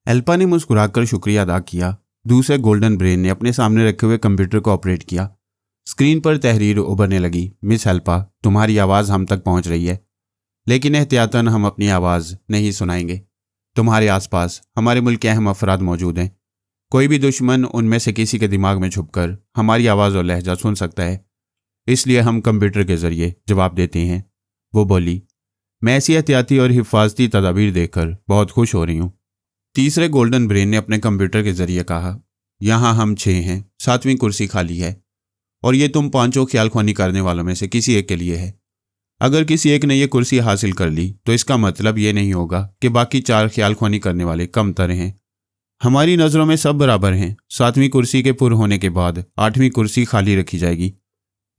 Alpha ने मुस्कुराकर शुक्रिया अदा किया। दूसरे गोल्डन ब्रेन ने अपने सामने रखे हुए कंप्यूटर को ऑपरेट किया। स्क्रीन पर तहरीर उभरने लगी। मिस एल्पा, तुम्हारी आवाज़ हम तक पहुंच रही है, लेकिन एहतियातन हम अपनी आवाज़ नहीं सुनाएंगे। तुम्हारे आसपास हमारे मुल्क के अहम अफराद मौजूद हैं। कोई भी दुश्मन उनमें से किसी के दिमाग में छुपकर हमारी आवाज़ और लहजा सुन सकता है, इसलिए हम कंप्यूटर के ज़रिए जवाब देते हैं। वो बोली, मैं ऐसी एहतियाती और हिफाजती तदाबीर देखकर बहुत खुश हो रही हूँ। तीसरे गोल्डन ब्रेन ने अपने कंप्यूटर के ज़रिए कहा, यहाँ हम 6 हैं, 7वीं कुर्सी खाली है और ये तुम 5 ख्याल ख्वानी करने वालों में से किसी एक के लिए है। अगर किसी एक ने यह कुर्सी हासिल कर ली तो इसका मतलब ये नहीं होगा कि बाकी 4 ख्याल ख्वानी करने वाले कमतर हैं। हमारी नज़रों में सब बराबर हैं। 7वीं कुर्सी के पुर होने के बाद 8वीं कुर्सी खाली रखी जाएगी।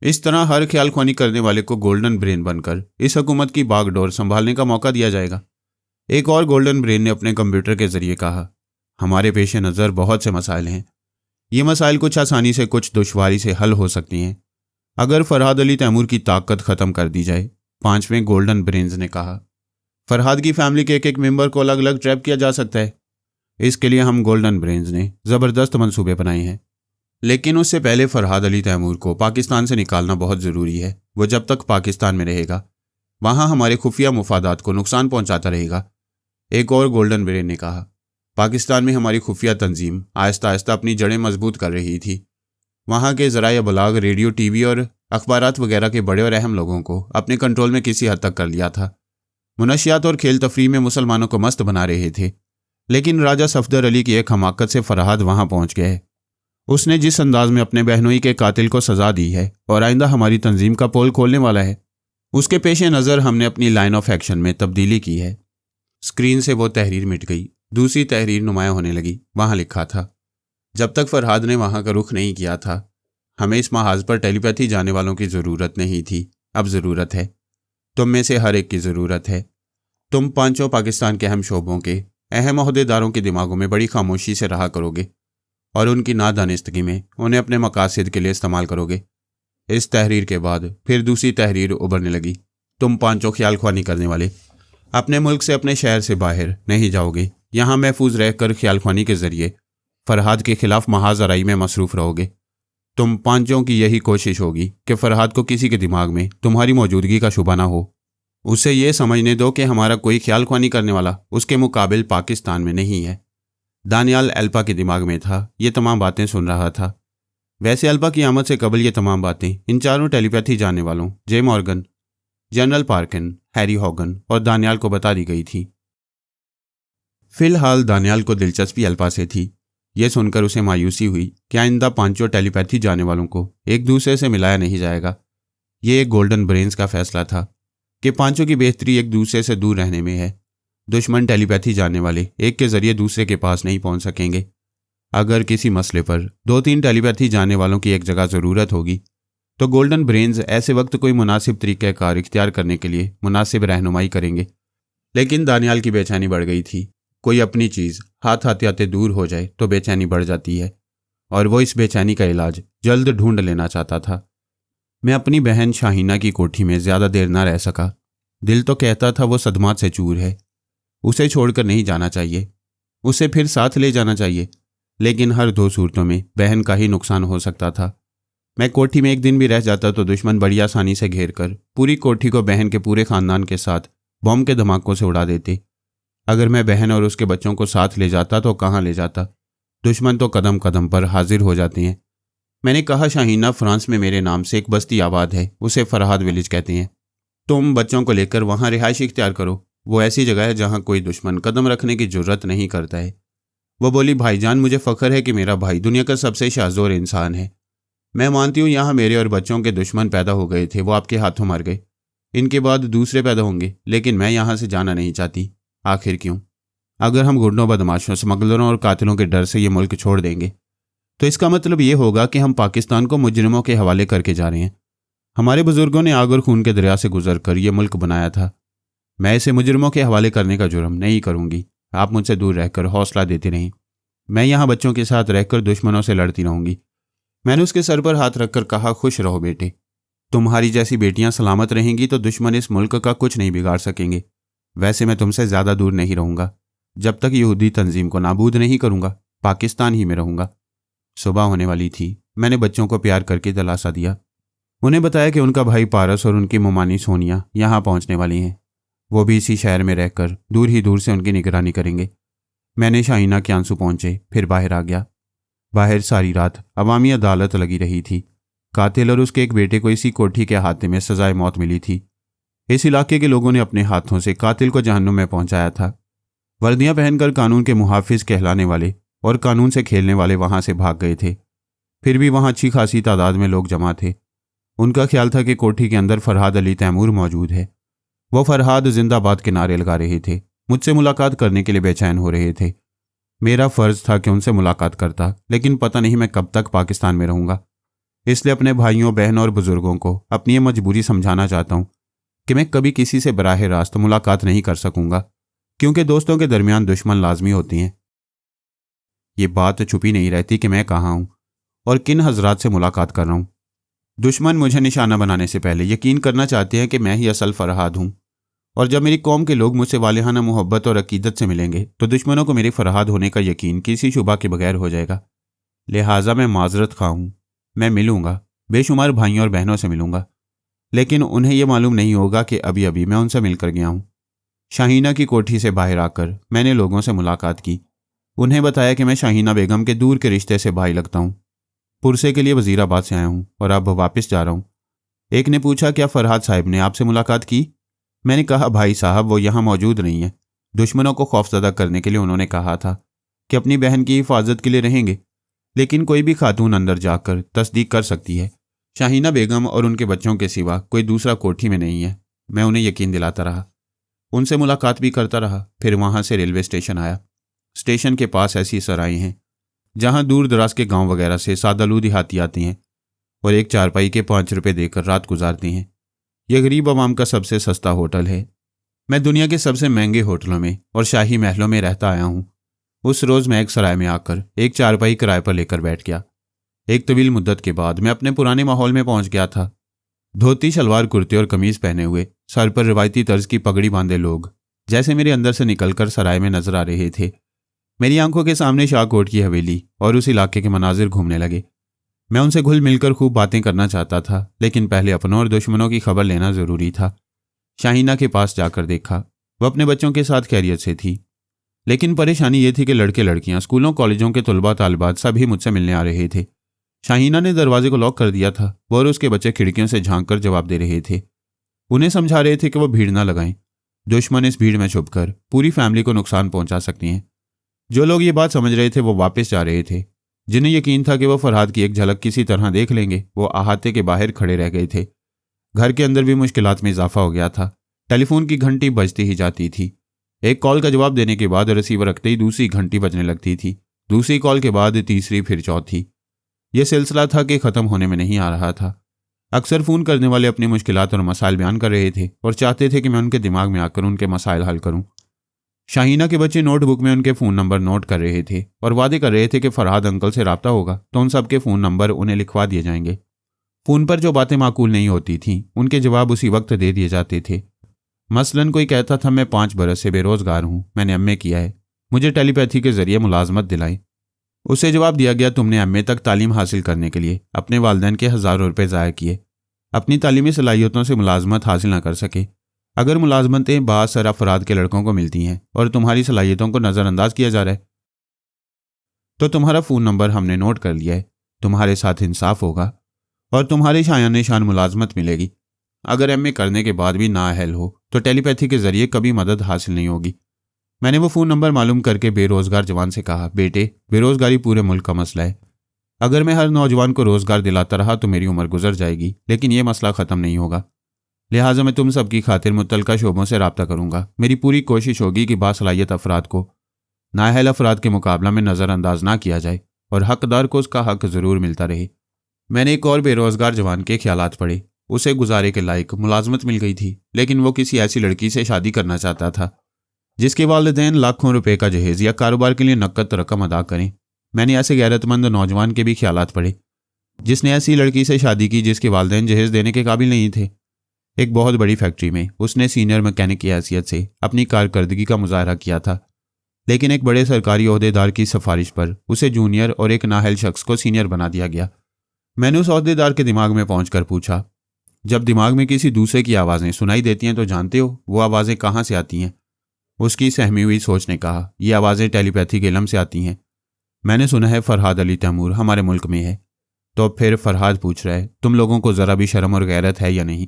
इस तरह हर ख्याल ख्वानी करने वाले को गोल्डन ब्रेन बनकर इस हुकूमत की बागडोर संभालने का मौका दिया जाएगा। एक और गोल्डन ब्रेन ने अपने कंप्यूटर के जरिए कहा, हमारे पेश नज़र बहुत से मसाइल हैं। ये मसाइल कुछ आसानी से, कुछ दुश्वारी से हल हो सकती हैं अगर फरहाद अली तैमूर की ताकत ख़त्म कर दी जाए। 5वें गोल्डन ब्रेन्स ने कहा, फरहाद की फैमिली के एक मेंबर को अलग अलग ट्रैप किया जा सकता है। इसके लिए हम गोल्डन ब्रेन्स ने ज़बरदस्त मंसूबे बनाए हैं, लेकिन उससे पहले फरहाद अली तैमूर को पाकिस्तान से निकालना बहुत ज़रूरी है। वो जब तक पाकिस्तान में रहेगा वहाँ हमारे खुफिया मुफादात को नुकसान पहुँचाता रहेगा। एक और गोल्डन ब्रेन ने कहा, पाकिस्तान में हमारी खुफिया तंजीम आहिस्ता आहिस्ता अपनी जड़ें मजबूत कर रही थी। वहाँ के ज़राए अबलाग, रेडियो, टीवी और अखबारात वगैरह के बड़े और अहम लोगों को अपने कंट्रोल में किसी हद तक कर लिया था। मुनशियात और खेल तफरी में मुसलमानों को मस्त बना रहे थे, लेकिन राजा सफदर अली की एक हमाकत से फरहाद वहाँ पहुँच गए। उसने जिस अंदाज में अपने बहनोई के कातिल को सज़ा दी है और आइंदा हमारी तंजीम का पोल खोलने वाला है, उसके पेश नज़र हमने अपनी लाइन ऑफ एक्शन में तब्दीली की है। स्क्रीन से वो तहरीर मिट गई। दूसरी तहरीर नुमाया होने लगी। वहाँ लिखा था, जब तक फरहाद ने वहाँ का रुख नहीं किया था हमें इस महाज पर टेलीपैथी जाने वालों की ज़रूरत नहीं थी। अब ज़रूरत है। तुम में से हर एक की ज़रूरत है। तुम 5 पाकिस्तान के अहम शोबों के अहम ओहदेदारों के दिमागों में बड़ी खामोशी से रहा करोगे और उनकी नादानिस्तगी में उन्हें अपने मकासद के लिए इस्तेमाल करोगे। इस तहरीर के बाद फिर दूसरी तहरीर उभरने लगी। तुम 5 ख्याल ख्वानी करने वाले अपने मुल्क से, अपने शहर से बाहर नहीं जाओगे। यहाँ महफूज रहकर ख्याल ख्वानी के ज़रिए फरहाद के खिलाफ महाजराई में मसरूफ़ रहोगे। तुम 5 की यही कोशिश होगी कि फरहाद को किसी के दिमाग में तुम्हारी मौजूदगी का शुबा ना हो। उसे ये समझने दो कि हमारा कोई ख्याल ख्वानी करने वाला उसके मुकाबिल पाकिस्तान में नहीं है। दानियाल एल्पा के दिमाग में था, ये तमाम बातें सुन रहा था। वैसे एल्पा की आमद से कबल ये तमाम बातें इन 4 टेलीपैथी जानने वालों J Morgan, general Parkin, Harry Hogan और दानियाल को बता दी गई थी। फिलहाल दानियाल को दिलचस्पी एल्पा से थी। यह सुनकर उसे मायूसी हुई कि आइंदा 5 टेलीपैथी जानने वालों को एक दूसरे से मिलाया नहीं जाएगा। ये एक गोल्डन ब्रेन्स का फैसला था कि 5 की बेहतरी एक दूसरे से दूर रहने में है। दुश्मन टेलीपैथी जानने वाले एक के ज़रिए दूसरे के पास नहीं पहुंच सकेंगे। अगर किसी मसले पर 2-3 टेलीपैथी जानने वालों की एक जगह ज़रूरत होगी तो गोल्डन ब्रेन्स ऐसे वक्त कोई मुनासिब तरीक़ाकार इख्तियार करने के लिए मुनासिब रहनुमाई करेंगे। लेकिन दानियाल की बेचैनी बढ़ गई थी। कोई अपनी चीज़ हाथ आते आते दूर हो जाए तो बेचैनी बढ़ जाती है और वो इस बेचैनी का इलाज जल्द ढूंढ लेना चाहता था। मैं अपनी बहन शाहीना की कोठी में ज़्यादा देर ना रह सका। दिल तो कहता था वो सदमात से चूर है, उसे छोड़कर नहीं जाना चाहिए, उसे फिर साथ ले जाना चाहिए, लेकिन हर 2 सूरतों में बहन का ही नुकसान हो सकता था। मैं कोठी में एक दिन भी रह जाता तो दुश्मन बड़ी आसानी से घेर कर पूरी कोठी को बहन के पूरे ख़ानदान के साथ बॉम्ब के धमाकों से उड़ा देते। अगर मैं बहन और उसके बच्चों को साथ ले जाता तो कहाँ ले जाता? दुश्मन तो कदम कदम पर हाजिर हो जाते हैं। मैंने कहा, शाहीना, फ्रांस में मेरे नाम से एक बस्ती आबाद है, उसे फरहाद विलेज कहते हैं। तुम बच्चों को लेकर वहाँ रिहाइश इख्तियार करो। वो ऐसी जगह है जहाँ कोई दुश्मन कदम रखने की जुर्रत नहीं करता है। वो बोली, भाईजान, मुझे फ़ख्र है कि मेरा भाई दुनिया का सबसे शाज़ोर इंसान है। मैं मानती हूँ यहाँ मेरे और बच्चों के दुश्मन पैदा हो गए थे, वो आपके हाथों मर गए। इनके बाद दूसरे पैदा होंगे, लेकिन मैं यहाँ से जाना नहीं चाहती। आखिर क्यों? अगर हम गुंडों, बदमाशों, स्मगलरों और कातिलों के डर से ये मुल्क छोड़ देंगे तो इसका मतलब ये होगा कि हम पाकिस्तान को मुजरिमों के हवाले करके जा रहे हैं। हमारे बुजुर्गों ने आग और खून के दरिया से गुजर कर ये मुल्क बनाया था। मैं इसे मुजरिमों के हवाले करने का जुर्म नहीं करूँगी। आप मुझसे दूर रहकर हौसला देती रहें। मैं यहाँ बच्चों के साथ रहकर दुश्मनों से लड़ती रहूँगी। मैंने उसके सर पर हाथ रखकर कहा, खुश रहो बेटे। तुम्हारी जैसी बेटियाँ सलामत रहेंगी तो दुश्मन इस मुल्क का कुछ नहीं बिगाड़ सकेंगे। वैसे मैं तुमसे ज़्यादा दूर नहीं रहूँगा। जब तक यहूदी तंजीम को नाबूद नहीं करूंगा पाकिस्तान ही में रहूंगा। सुबह होने वाली थी। मैंने बच्चों को प्यार करके दिलासा दिया। उन्हें बताया कि उनका भाई पारस और उनकी ममानी सोनिया यहाँ पहुँचने वाली हैं। वो भी इसी शहर में रहकर दूर ही दूर से उनकी निगरानी करेंगे। मैंने शाहीना के आंसू पहुँचे, फिर बाहर आ गया। बाहर सारी रात अवामी अदालत लगी रही थी। कातिल और उसके एक बेटे को इसी कोठी के हाथे में सजाए मौत मिली थी। इस इलाके के लोगों ने अपने हाथों से कातिल को जहन्नुम में पहुंचाया था। वर्दियां पहनकर कानून के मुहाफिज कहलाने वाले और कानून से खेलने वाले वहां से भाग गए थे। फिर भी वहां अच्छी खासी तादाद में लोग जमा थे। उनका ख्याल था कि कोठी के अंदर फरहाद अली तैमूर मौजूद है। वो फरहाद जिंदाबाद के नारे लगा रहे थे, मुझसे मुलाकात करने के लिए बेचैन हो रहे थे। मेरा फर्ज था कि उनसे मुलाकात करता, लेकिन पता नहीं मैं कब तक पाकिस्तान में रहूंगा। इसलिए अपने भाइयों बहनों और बुजुर्गों को अपनी ये मजबूरी समझाना चाहता हूँ कि मैं कभी किसी से बराह रास्त मुलाकात नहीं कर सकूंगा, क्योंकि दोस्तों के दरमियान दुश्मन लाजमी होती हैं। ये बात छुपी नहीं रहती कि मैं कहाँ हूँ और किन हजरात से मुलाकात कर रहा हूँ। दुश्मन मुझे निशाना बनाने से पहले यकीन करना चाहते हैं कि मैं ही असल फरहाद हूँ, और जब मेरी कौम के लोग मुझसे वालिहाना मोहब्बत और अकीदत से मिलेंगे तो दुश्मनों को मेरे फरहाद होने का यकीन किसी शुबा के बगैर हो जाएगा। लिहाजा मैं माजरत खा हूँ। मैं मिलूंगा, बेशुमार भाइयों और बहनों से मिलूंगा, लेकिन उन्हें यह मालूम नहीं होगा कि अभी अभी मैं उनसे मिलकर गया हूँ। शाहीना की कोठी से बाहर आकर मैंने लोगों से मुलाकात की। उन्हें बताया कि मैं शाहीना बेगम के दूर के रिश्ते से भाई लगता हूँ। पुरसे के लिए वजीराबाद से आया हूँ और अब वापस जा रहा हूँ। एक ने पूछा, क्या फरहाद साहब ने आपसे मुलाकात की? मैंने कहा, भाई साहब वो यहाँ मौजूद नहीं है। दुश्मनों को खौफजदा करने के लिए उन्होंने कहा था कि अपनी बहन की हिफाजत के लिए रहेंगे, लेकिन कोई भी खातून अंदर जाकर तस्दीक कर सकती है, शाहीना बेगम और उनके बच्चों के सिवा कोई दूसरा कोठी में नहीं है। मैं उन्हें यकीन दिलाता रहा, उनसे मुलाकात भी करता रहा। फिर वहाँ से रेलवे स्टेशन आया। स्टेशन के पास ऐसी सराएं हैं जहाँ दूर दराज के गांव वगैरह से सादालू देहाती आते हैं और एक चारपाई के 5 रुपये देकर रात गुजारते हैं। यह गरीब आवाम का सबसे सस्ता होटल है। मैं दुनिया के सबसे महंगे होटलों में और शाही महलों में रहता आया हूँ। उस रोज़ मैं एक सराय में आकर एक चारपाई किराए पर लेकर बैठ गया। एक तवील मुद्दत के बाद मैं अपने पुराने माहौल में पहुंच गया था। धोती शलवार कुर्ते और कमीज पहने हुए, सर पर रिवायती तर्ज की पगड़ी बांधे लोग जैसे मेरे अंदर से निकलकर सराय में नजर आ रहे थे। मेरी आंखों के सामने शाहकोट की हवेली और उस इलाके के मनाजिर घूमने लगे। मैं उनसे घुल मिलकर खूब बातें करना चाहता था, लेकिन पहले अपनों और दुश्मनों की खबर लेना जरूरी था। शाहीना के पास जाकर देखा, वह अपने बच्चों के साथ खैरियत से थी, लेकिन परेशानी ये थी कि लड़के लड़कियां, स्कूलों कॉलेजों के तलबा तालिबात सभी मुझसे मिलने आ रहे थे। शाहीना ने दरवाजे को लॉक कर दिया था। वो और उसके बच्चे खिड़कियों से झांक कर जवाब दे रहे थे। उन्हें समझा रहे थे कि वो भीड़ ना लगाएं। दुश्मन इस भीड़ में छुपकर पूरी फैमिली को नुकसान पहुंचा सकती हैं। जो लोग ये बात समझ रहे थे वो वापस जा रहे थे। जिन्हें यकीन था कि वो फरहाद की एक झलक किसी तरह देख लेंगे, वो अहाते के बाहर खड़े रह गए थे। घर के अंदर भी मुश्किलात में इजाफा हो गया था। टेलीफोन की घंटी बजती ही जाती थी। एक कॉल का जवाब देने के बाद रिसीवर रखते ही दूसरी घंटी बजने लगती थी। दूसरी कॉल के बाद तीसरी, फिर चौथी। यह सिलसिला था कि ख़त्म होने में नहीं आ रहा था। अक्सर फ़ोन करने वाले अपनी मुश्किलात और मसाइल बयान कर रहे थे और चाहते थे कि मैं उनके दिमाग में आकर उनके मसाइल हल करूं। शाहीना के बच्चे नोटबुक में उनके फ़ोन नंबर नोट कर रहे थे और वादे कर रहे थे कि फरहाद अंकल से रब्ता होगा तो उन सबके फ़ोन नंबर उन्हें लिखवा दिए जाएंगे। फ़ोन पर जो बातें माकूल नहीं होती थीं उनके जवाब उसी वक्त दे दिए जाते थे। मसलन कोई कहता था, मैं 5 बरस से बेरोज़गार हूँ, मैंने एमए किया है, मुझे टेलीपैथी के ज़रिए मुलाजमत दिलाई। उसे जवाब दिया गया, तुमने एमए तक तालीम हासिल करने के लिए अपने वालिदैन के हज़ारों रुपये ज़ाया किए, अपनी तालीमी सलाहियतों से मुलाजमत हासिल न कर सके। अगर मुलाजमतें बाअसर अफराद के लड़कों को मिलती हैं और तुम्हारी सलाहियतों को नज़रअंदाज किया जा रहा है तो तुम्हारा फ़ोन नंबर हमने नोट कर लिया है। तुम्हारे साथ इंसाफ होगा और तुम्हारी शायान शान मुलाजमत मिलेगी। अगर एमए करने के बाद भी नाअहल हो तो टेलीपैथी के ज़रिए कभी मदद हासिल नहीं होगी। मैंने वो फ़ोन नंबर मालूम करके बेरोज़गार जवान से कहा, बेटे बेरोज़गारी पूरे मुल्क का मसला है। अगर मैं हर नौजवान को रोज़गार दिलाता रहा तो मेरी उम्र गुजर जाएगी, लेकिन यह मसला ख़त्म नहीं होगा। लिहाजा मैं तुम सबकी खातिर मुतल्लिका शोबों से रब्ता करूँगा। मेरी पूरी कोशिश होगी कि बासलाहियत अफराद को नाअहल अफराद के मुकाबला में नज़रअंदाज ना किया जाए और हकदार को उसका हक ज़रूर मिलता रहे। मैंने एक और बेरोज़गार जवान के ख्यालात पढ़े। उसे गुजारे के लायक मुलाजमत मिल गई थी, लेकिन वो किसी ऐसी लड़की से शादी करना चाहता था जिसके वालिदैन लाखों रुपए का जहेज या कारोबार के लिए नकद रकम अदा करें। मैंने ऐसे गैरतमंद नौजवान के भी ख्यालात पढ़े जिसने ऐसी लड़की से शादी की जिसके वालिदैन जहेज देने के काबिल नहीं थे। एक बहुत बड़ी फैक्ट्री में उसने सीनियर मैकेनिक की हैसियत से अपनी कारकर्दगी का मुजाहरा किया था। लेकिन एक बड़े सरकारी ओहदेदार की सिफारिश पर उसे जूनियर और एक नाअहल शख्स को सीनियर बना दिया गया। मैंने उस ओहदेदार के दिमाग में पहुंचकर पूछा, जब दिमाग में किसी दूसरे की आवाज़ें सुनाई देती हैं तो जानते हो वो आवाज़ें कहाँ से आती हैं? उसकी सहमी हुई सोच ने कहा, ये आवाज़ें टेलीपैथिक इल्म से आती हैं। मैंने सुना है फरहाद अली तैमूर हमारे मुल्क में है। तो फिर फरहाद पूछ रहा है, तुम लोगों को ज़रा भी शर्म और गैरत है या नहीं?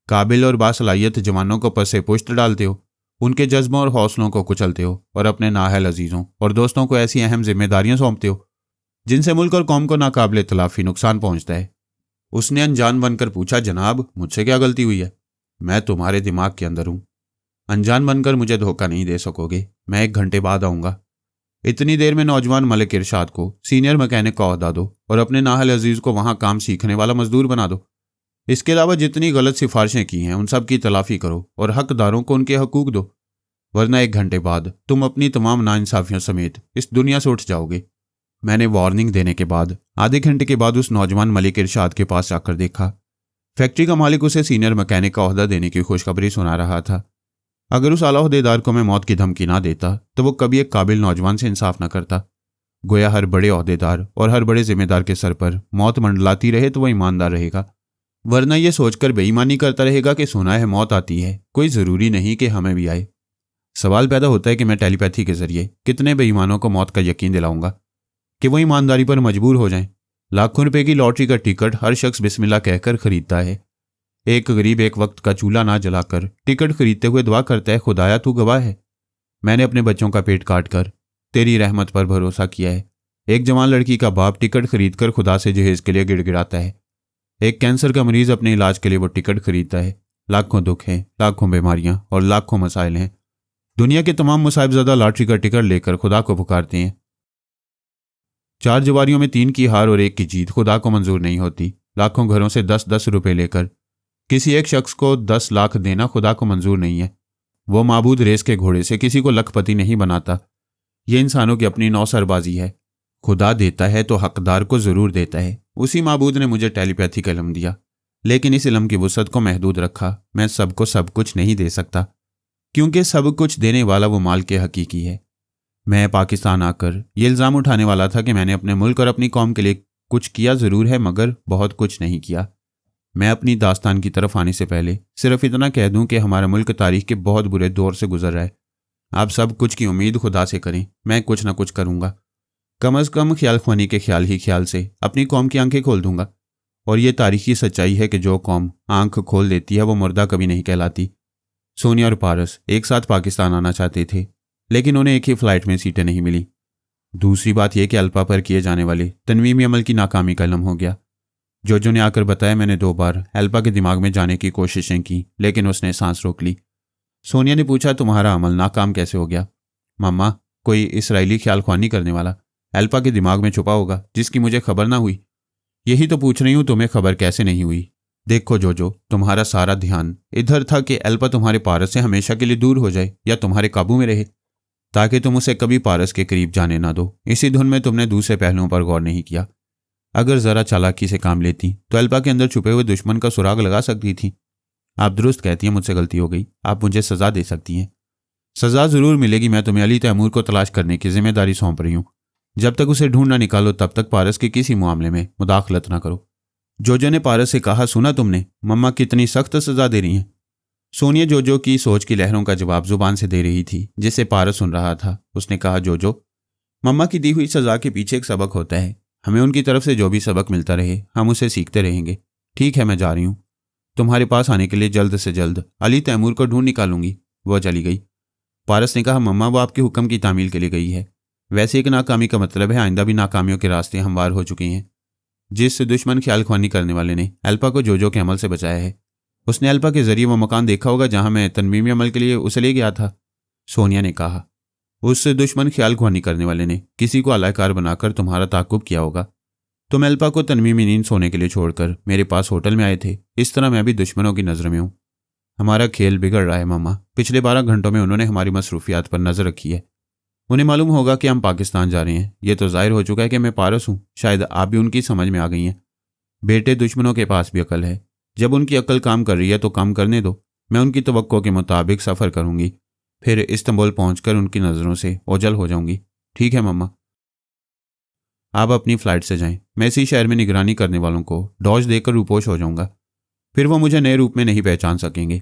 काबिल और बासलाहियत जवानों को पसे पुश्त डालते हो, उनके जज्बों और हौसलों को कुचलते हो और अपने नाअहल अजीज़ों और दोस्तों को ऐसी अहम जिम्मेदारियां सौंपते हो जिनसे मुल्क और कौम को नाकाबिले तलाफी नुकसान पहुंचता है। उसने अनजान बनकर पूछा, जनाब मुझसे क्या गलती हुई है? मैं तुम्हारे दिमाग के अंदर हूं। अनजान बनकर मुझे धोखा नहीं दे सकोगे। मैं 1 घंटे बाद आऊँगा। इतनी देर में नौजवान मलिक इरशाद को सीनियर मैकेनिक का ओहदा दो और अपने नाअहल अजीज़ को वहाँ काम सीखने वाला मजदूर बना दो। इसके अलावा जितनी गलत सिफारिशें की हैं उन सब की तलाफी करो और हकदारों को उनके हकूक दो, वरना 1 घंटे बाद तुम अपनी तमाम नाइंसाफियों समेत इस दुनिया से उठ जाओगे। मैंने वार्निंग देने के बाद आधे घंटे के बाद उस नौजवान मलिक इरशाद के पास जाकर देखा। फैक्ट्री का मालिक उसे सीनियर मैकेनिक का ओहदा देने की खुशखबरी सुना रहा था। अगर उस आला ओहदेदार को मैं मौत की धमकी ना देता तो वो कभी एक काबिल नौजवान से इंसाफ ना करता। गोया हर बड़े ओहदेदार और हर बड़े जिम्मेदार के सर पर मौत मंडलाती रहे तो वह ईमानदार रहेगा, वरना यह सोचकर बेईमानी करता रहेगा कि सुना है मौत आती है, कोई ज़रूरी नहीं कि हमें भी आए। सवाल पैदा होता है कि मैं टेलीपैथी के जरिए कितने बेईमानों को मौत का यकीन दिलाऊंगा कि वो ईमानदारी पर मजबूर हो जाएं। लाखों रुपए की लॉटरी का टिकट हर शख्स बिस्मिल्लाह कहकर खरीदता है। एक गरीब एक वक्त का चूल्हा ना जलाकर टिकट खरीदते हुए दुआ करता है, खुदाया तू गवाह है, मैंने अपने बच्चों का पेट काट कर तेरी रहमत पर भरोसा किया है। एक जवान लड़की का बाप टिकट खरीदकर खुदा से जहेज के लिए गिड़गिड़ाता है। एक कैंसर का मरीज अपने इलाज के लिए वो टिकट खरीदता है। लाखों दुख हैं, लाखों बीमारियां और लाखों मसाइल हैं। दुनिया के तमाम मुसाहिबज़दा लॉटरी का टिकट लेकर खुदा को पुकारते हैं। 4 जवारियों में 3 की हार और 1 की जीत खुदा को मंजूर नहीं होती। लाखों घरों से 10-10 रुपए लेकर किसी एक शख्स को 10 लाख देना खुदा को मंजूर नहीं है। वो माबूद रेस के घोड़े से किसी को लखपति नहीं बनाता। ये इंसानों की अपनी नौसरबाजी है। खुदा देता है तो हकदार को ज़रूर देता है। उसी माबूद ने मुझे टेलीपैथी का इल्म दिया, लेकिन इस इल्म की वुसअत को महदूद रखा। मैं सबको सब कुछ नहीं दे सकता, क्योंकि सब कुछ देने वाला वो माल के हकीकी है। मैं पाकिस्तान आकर ये इल्ज़ाम उठाने वाला था कि मैंने अपने मुल्क और अपनी कौम के लिए कुछ किया ज़रूर है, मगर बहुत कुछ नहीं किया। मैं अपनी दास्तान की तरफ आने से पहले सिर्फ इतना कह दूं कि हमारा मुल्क तारीख के बहुत बुरे दौर से गुजर रहा है। आप सब कुछ की उम्मीद खुदा से करें, मैं कुछ ना कुछ करूंगा। कम अज़ कम ख्याल ख्वानी के ख्याल से अपनी कौम की आंखें खोल दूंगा। और ये तारीखी सच्चाई है कि जो कौम आंख खोल देती है वो मुर्दा कभी नहीं कहलाती। सोनिया और पारस एक साथ पाकिस्तान आना चाहते थे, लेकिन उन्हें एक ही फ्लाइट में सीटें नहीं मिली। दूसरी बात यह कि अल्पा पर किए जाने वाले तनवीमी अमल की नाकामी का इल्म हो गया। जोजो ने आकर बताया, मैंने 2 बार अल्पा के दिमाग में जाने की कोशिशें की, लेकिन उसने सांस रोक ली। सोनिया ने पूछा, तुम्हारा अमल नाकाम कैसे हो गया? मम्मा, कोई इसराइली ख्याल ख्वानी करने वाला अल्पा के दिमाग में छुपा होगा जिसकी मुझे खबर ना हुई। यही तो पूछ रही हूं, तुम्हें खबर कैसे नहीं हुई? देखो जोजो, तुम्हारा सारा ध्यान इधर था कि अल्पा तुम्हारे पारस से हमेशा के लिए दूर हो जाए या तुम्हारे काबू में रहे, ताकि तुम उसे कभी पारस के करीब जाने ना दो। इसी धुन में तुमने दूसरे पहलुओं पर गौर नहीं किया। अगर जरा चालाकी से काम लेती तो अल्पा के अंदर छुपे हुए दुश्मन का सुराग लगा सकती थी। आप दुरुस्त कहती हैं, मुझसे गलती हो गई। आप मुझे सजा दे सकती हैं। सजा जरूर मिलेगी। मैं तुम्हें अली तैमूर को तलाश करने की जिम्मेदारी सौंप रही हूँ। जब तक उसे ढूंढ ना निकालो तब तक पारस के किसी मामले में मुदाखलत ना करो। जोजो ने पारस से कहा, सुना तुमने मम्मा कितनी सख्त सजा दे रही हैं। सोनिया जोजो की सोच की लहरों का जवाब जुबान से दे रही थी, जिसे पारस सुन रहा था। उसने कहा, जोजो, मम्मा की दी हुई सजा के पीछे एक सबक होता है। हमें उनकी तरफ से जो भी सबक मिलता रहे हम उसे सीखते रहेंगे। ठीक है, मैं जा रही हूँ। तुम्हारे पास आने के लिए जल्द से जल्द अली तैमूर को ढूंढ निकालूंगी। वह चली गई। पारस ने कहा, मम्मा वो आपके हुक्म की तामील के लिए गई है। वैसे एक नाकामी का मतलब है आइंदा भी नाकामियों के रास्ते हमवार हो चुके हैं। जिस दुश्मन ख्याल ख्वानी करने वाले ने अल्पा को जोजो के अमल से बचाया है, उसने अल्पा के जरिए वो मकान देखा होगा जहां मैं तनवीमी अमल के लिए उसे ले गया था। सोनिया ने कहा, उस दुश्मन ख्याल ख्वानी करने वाले ने किसी को अलाकार बनाकर तुम्हारा ताकुब किया होगा। तुम अल्पा को तनवीमी नींद सोने के लिए छोड़कर मेरे पास होटल में आए थे। इस तरह मैं भी दुश्मनों की नज़र में हूँ। हमारा खेल बिगड़ रहा है मम्मा। पिछले 12 घंटों में उन्होंने हमारी मसरूफियात पर नज़र रखी है। उन्हें मालूम होगा कि हम पाकिस्तान जा रहे हैं। यह तो जाहिर हो चुका है कि मैं पारस हूँ। शायद आप भी उनकी समझ में आ गई हैं। बेटे, दुश्मनों के पास भी अकल है। जब उनकी अकल काम कर रही है तो काम करने दो। मैं उनकी तवक्को के मुताबिक सफ़र करूँगी। फिर इस्तांबुल पहुंचकर उनकी नज़रों से ओझल हो जाऊंगी। ठीक है मम्मा, आप अपनी फ्लाइट से जाएं। मैं इसी शहर में निगरानी करने वालों को डॉज देकर रूपोश हो जाऊंगा। फिर वो मुझे नए रूप में नहीं पहचान सकेंगे।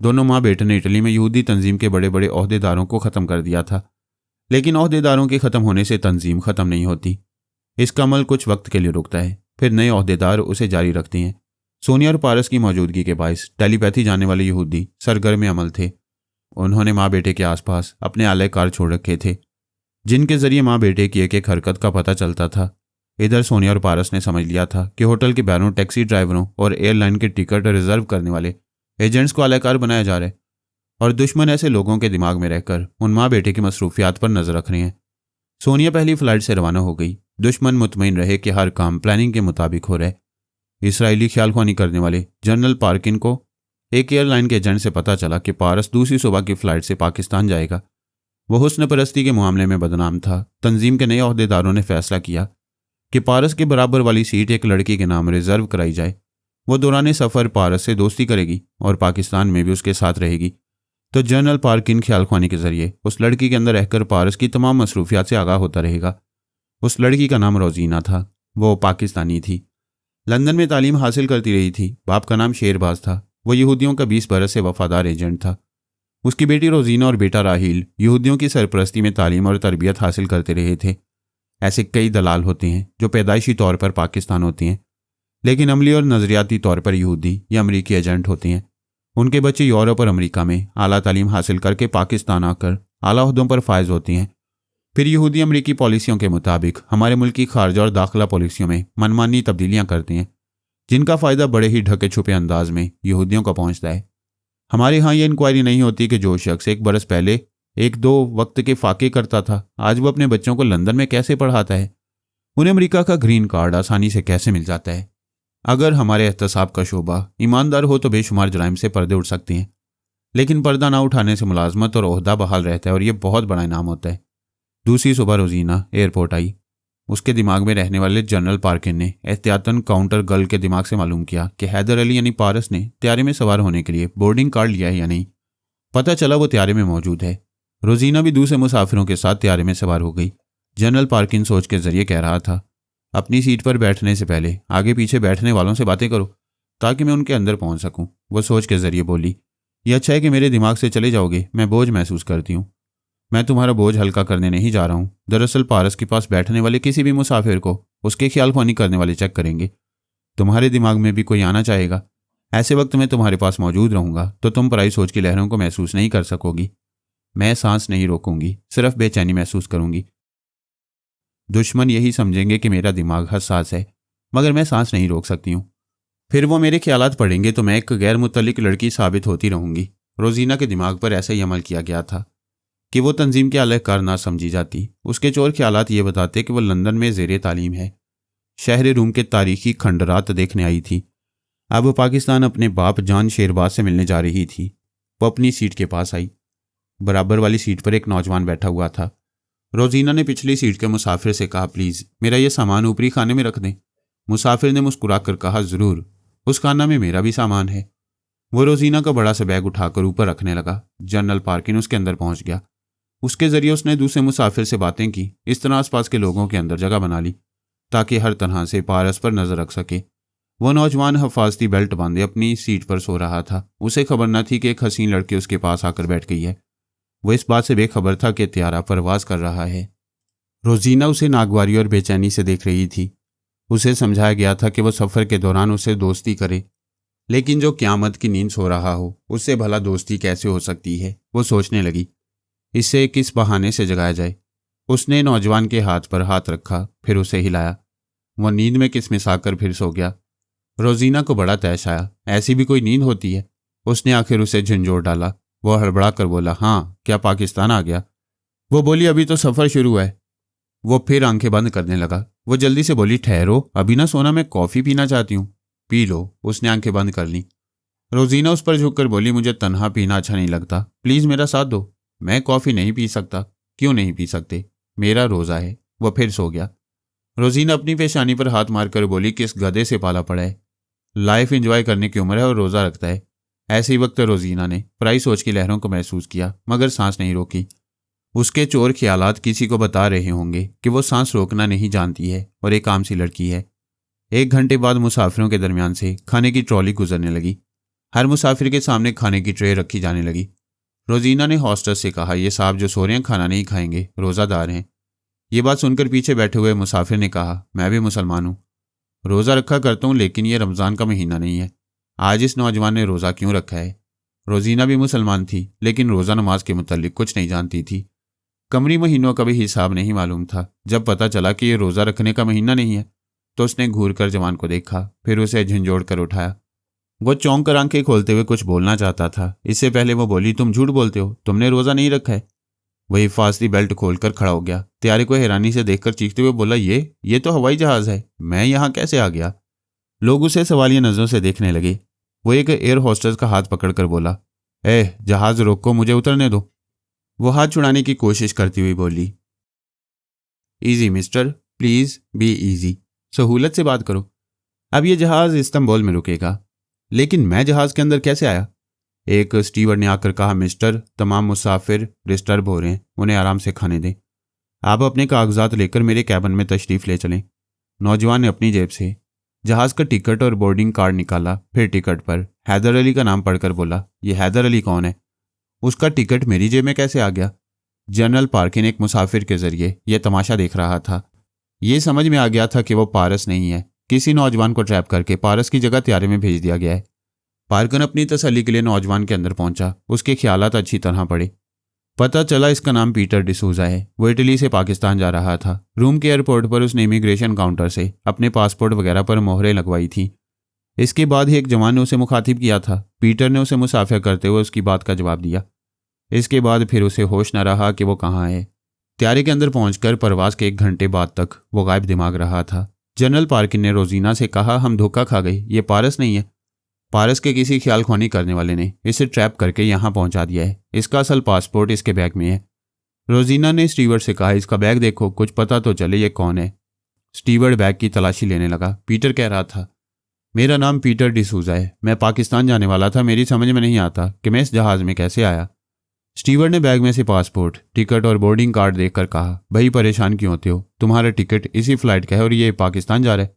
दोनों माँ बेटे ने इटली में यहूदी तंजीम के बड़े बड़े ओहदेदारों को ख़त्म कर दिया था, लेकिन ओहदेदारों के ख़त्म होने से तंजीम ख़त्म नहीं होती। इसका अमल कुछ वक्त के लिए रुकता है, फिर नए ओहदेदार उसे जारी रखते हैं। सोनिया और पारस की मौजूदगी के बायस टेलीपैथी जाने वाले यहूदी सरगर्म अमल थे। उन्होंने माँ बेटे के आसपास अपने आलयकार छोड़ रखे थे, जिनके जरिए माँ बेटे की एक एक हरकत का पता चलता था। इधर सोनिया और पारस ने समझ लिया था कि होटल के बैरों, टैक्सी ड्राइवरों और एयरलाइन के टिकट रिजर्व करने वाले एजेंट्स को आलयकार बनाया जा रहा है, और दुश्मन ऐसे लोगों के दिमाग में रहकर उन माँ बेटे की मसरूफियात पर नजर रख रहे हैं। सोनिया पहली फ्लाइट से रवाना हो गई। दुश्मन मुतमईन रहे कि हर काम प्लानिंग के मुताबिक हो रहा है। इसराइली ख्यालख्वानी करने वाले जनरल पार्किन को एक एयरलाइन के एजेंट से पता चला कि पारस दूसरी सुबह की फ्लाइट से पाकिस्तान जाएगा। वह हुस्न परस्ती के मामले में बदनाम था। तंजीम के नए ओहदेदारों ने फैसला किया कि पारस के बराबर वाली सीट एक लड़की के नाम रिजर्व कराई जाए। वो दौरान सफ़र पारस से दोस्ती करेगी और पाकिस्तान में भी उसके साथ रहेगी। तो जनरल पार्किन ख्यालख्वानी के जरिए उस लड़की के अंदर रहकर पारस की तमाम मसरूफियात से आगाह होता रहेगा। उस लड़की का नाम रोजीना था। वो पाकिस्तानी थी, लंदन में तालीम हासिल करती रही थी। बाप का नाम शेरबाज था। वो यहूदियों का 20 बरस से वफादार एजेंट था। उसकी बेटी रोजीना और बेटा राहील यहूदियों की सरपरस्ती में तालीम और तरबियत हासिल करते रहे थे। ऐसे कई दलाल होते हैं जो पैदाइशी तौर पर पाकिस्तान होते हैं, लेकिन अमली और नज़रियाती तौर पर यहूदी या अमरीकी एजेंट होते हैं। उनके बच्चे यूरोप और अमेरिका में आला तालीम हासिल करके पाकिस्तान आकर आला ओहदों पर फायज होते हैं। फिर यहूदी अमरीकी पॉलिसियों के मुताबिक हमारे मुल्क की खारजा और दाखिला पॉलिसियों में मनमानी तब्दीलियां करते हैं, जिनका फ़ायदा बड़े ही ढके छुपे अंदाज में यहूदियों को पहुंचता है। हमारे यहाँ ये इंक्वायरी नहीं होती कि जो शख्स 1 बरस पहले 1-2 वक्त के फाके करता था, आज वो अपने बच्चों को लंदन में कैसे पढ़ाता है, उन्हें अमेरिका का ग्रीन कार्ड आसानी से कैसे मिल जाता है। अगर हमारे एहतसाब का शोबा ईमानदार हो तो बेशुमार जुराइम से पर्दे उठ सकते हैं, लेकिन पर्दा ना उठाने से मुलाजमत और ओहदा बहाल रहता है, और यह बहुत बड़ा इनाम होता है। दूसरी सुबह रोजीना एयरपोर्ट आई। उसके दिमाग में रहने वाले जनरल पार्किन ने एहतियातन काउंटर गर्ल के दिमाग से मालूम किया कि हैदर अली यानी पारस ने त्यारे में सवार होने के लिए बोर्डिंग कार्ड लिया है या नहीं। पता चला वो त्यारे में मौजूद है। रोजीना भी दूसरे मुसाफिरों के साथ त्यारे में सवार हो गई। जनरल पार्किन सोच के जरिए कह रहा था, अपनी सीट पर बैठने से पहले आगे पीछे बैठने वालों से बातें करो ताकि मैं उनके अंदर पहुंच सकूं। वो सोच के जरिए बोली, यह अच्छा है कि मेरे दिमाग से चले जाओगे, मैं बोझ महसूस करती हूँ। मैं तुम्हारा बोझ हल्का करने नहीं जा रहा हूँ। दरअसल पारस के पास बैठने वाले किसी भी मुसाफिर को उसके ख्यालख्वानी करने वाले चेक करेंगे। तुम्हारे दिमाग में भी कोई आना चाहेगा। ऐसे वक्त में तुम्हारे पास मौजूद रहूंगा तो तुम पराई सोच की लहरों को महसूस नहीं कर सकोगी। मैं सांस नहीं रोकूंगी, सिर्फ बेचैनी महसूस करूंगी। दुश्मन यही समझेंगे कि मेरा दिमाग हसास है, मगर मैं सांस नहीं रोक सकती हूँ। फिर वो मेरे ख्यालात पढ़ेंगे तो मैं एक गैर मुतल्लिक लड़की साबित होती रहूंगी। रोजीना के दिमाग पर ऐसा ही अमल किया गया था कि वो तंजीम के आलयकार ना समझी जाती। उसके चोर ख्यालात ये बताते कि वो लंदन में ज़ेरे तालीम है, शहर रूम के तारीखी खंडरात देखने आई थी। अब वो पाकिस्तान अपने बाप जान शेरबाज से मिलने जा रही थी। वो अपनी सीट के पास आई। बराबर वाली सीट पर एक नौजवान बैठा हुआ था। रोजीना ने पिछली सीट के मुसाफिर से कहा, प्लीज़ मेरा ये सामान ऊपरी खाने में रख दें। मुसाफिर ने मुस्कुराकर कहा, ज़रूर, उस खाना में मेरा भी सामान है। वो रोजीना का बड़ा सा बैग उठाकर ऊपर रखने लगा। जनरल पार्किन उसके अंदर पहुंच गया। उसके जरिए उसने दूसरे मुसाफिर से बातें की। इस तरह आसपास के लोगों के अंदर जगह बना ली ताकि हर तरह से पारस पर नजर रख सके। वो नौजवान हिफाजती बेल्ट बांधे अपनी सीट पर सो रहा था। उसे खबर न थी कि एक हसीन लड़की उसके पास आकर बैठ गई है। वो इस बात से बेखबर था कि त्यारा परवाज कर रहा है। रोजीना उसे नागवारी और बेचैनी से देख रही थी। उसे समझाया गया था कि वो सफ़र के दौरान उससे दोस्ती करे, लेकिन जो क़यामत की नींद सो रहा हो उससे भला दोस्ती कैसे हो सकती है। वो सोचने लगी, इससे किस बहाने से जगाया जाए। उसने नौजवान के हाथ पर हाथ रखा, फिर उसे हिलाया। वह नींद में किसमिसाकर फिर सो गया। रोजीना को बड़ा तैश आया, ऐसी भी कोई नींद होती है। उसने आखिर उसे झंझोड़ डाला। वो हड़बड़ा कर बोला, हाँ, क्या पाकिस्तान आ गया? वो बोली, अभी तो सफ़र शुरू है। वो फिर आंखें बंद करने लगा। वो जल्दी से बोली, ठहरो, अभी ना सोना, मैं कॉफ़ी पीना चाहती हूँ। P low. उसने आंखें बंद कर ली। रोजीना उस पर झुककर बोली, मुझे तन्हा पीना अच्छा नहीं लगता, प्लीज़ मेरा साथ दो। मैं कॉफ़ी नहीं पी सकता। क्यों नहीं पी सकते? मेरा रोज़ा है। वह फिर सो गया। रोजीना अपनी पेशानी पर हाथ मारकर बोली, किस गधे से पाला पड़ा है। लाइफ एंजॉय करने की उम्र है और रोज़ा रखता है। ऐसे ही वक्त रोजीना ने पराई सोच की लहरों को महसूस किया, मगर सांस नहीं रोकी। उसके चोर ख्यालात किसी को बता रहे होंगे कि वो सांस रोकना नहीं जानती है और एक आम सी लड़की है। 1 घंटे बाद मुसाफिरों के दरमियान से खाने की ट्रॉली गुजरने लगी। हर मुसाफिर के सामने खाने की ट्रे रखी जाने लगी। रोजीना ने हॉस्टेस से कहा, ये साहब जो सो रहे हैं खाना नहीं खाएंगे, रोज़ादार हैं। ये बात सुनकर पीछे बैठे हुए मुसाफिर ने कहा, मैं भी मुसलमान हूँ, रोज़ा रखा करता हूँ, लेकिन ये रमज़ान का महीना नहीं है। आज इस नौजवान ने रोज़ा क्यों रखा है? रोजीना भी मुसलमान थी, लेकिन रोज़ा नमाज के मुतल्लिक कुछ नहीं जानती थी। कमरी महीनों का भी हिसाब नहीं मालूम था। जब पता चला कि ये रोज़ा रखने का महीना नहीं है तो उसने घूर कर जवान को देखा, फिर उसे झंझोड़ कर उठाया। वो चौंक कर आंखें खोलते हुए कुछ बोलना चाहता था। इससे पहले वो बोली, तुम झूठ बोलते हो, तुमने रोज़ा नहीं रखा है। वही फासली बेल्ट खोलकर खड़ा हो गया। त्यारे को हैरानी से देखकर चीखते हुए बोला, ये तो हवाई जहाज़ है, मैं यहाँ कैसे आ गया? लोग उसे सवालिया नज़रों से देखने लगे। वो एक एयर होस्टेस का हाथ पकड़कर बोला, जहाज़ रोको, मुझे उतरने दो। वो हाथ छुड़ाने की कोशिश करती हुई बोली, easy mister, please be easy, सहूलत से बात करो। अब ये जहाज़ इस्तांबुल में रुकेगा। लेकिन मैं जहाज़ के अंदर कैसे आया? एक स्टीवर्ड ने आकर कहा, मिस्टर, तमाम मुसाफिर डिस्टर्ब हो रहे हैं, उन्हें आराम से खाने दें। आप अपने कागजात लेकर मेरे कैबिन में तशरीफ़ ले चलें। नौजवान ने अपनी जेब से जहाज़ का टिकट और बोर्डिंग कार्ड निकाला। फिर टिकट पर हैदर अली का नाम पढ़कर बोला, ये हैदर अली कौन है? उसका टिकट मेरी जेब में कैसे आ गया? जनरल पार्किन एक मुसाफिर के जरिए यह तमाशा देख रहा था। ये समझ में आ गया था कि वो पारस नहीं है। किसी नौजवान को ट्रैप करके पारस की जगह त्यारे में भेज दिया गया है। पार्किन अपनी तसल्ली के लिए नौजवान के अंदर पहुंचा। उसके ख्यालात अच्छी तरह पड़े। पता चला इसका नाम पीटर डिसूजा है। वो इटली से पाकिस्तान जा रहा था। रोम के एयरपोर्ट पर उसने इमिग्रेशन काउंटर से अपने पासपोर्ट वगैरह पर मोहरें लगवाई थी। इसके बाद ही एक जवान ने उसे मुखातिब किया था। पीटर ने उसे मुसाफिर करते हुए उसकी बात का जवाब दिया। इसके बाद फिर उसे होश न रहा कि वो कहाँ है। त्यारे के अंदर पहुंचकर परवास के 1 घंटे बाद तक वो गायब दिमाग रहा था। जनरल पार्किन ने रोजीना से कहा, हम धोखा खा गए, ये पारस नहीं है। पारस के किसी ख्याल ख्वानी करने वाले ने इसे ट्रैप करके यहाँ पहुंचा दिया है। इसका असल पासपोर्ट इसके बैग में है। रोजीना ने स्टीवर्ड से कहा, इसका बैग देखो, कुछ पता तो चले ये कौन है। स्टीवर्ड बैग की तलाशी लेने लगा। पीटर कह रहा था, मेरा नाम पीटर डिसूजा है, मैं पाकिस्तान जाने वाला था। मेरी समझ में नहीं आता कि मैं इस जहाज़ में कैसे आया। स्टीवर्ड ने बैग में से पासपोर्ट, टिकट और बोर्डिंग कार्ड देखकर कहा, भाई परेशान क्यों होते हो? तुम्हारा टिकट इसी फ्लाइट का है और ये पाकिस्तान जा रहा है।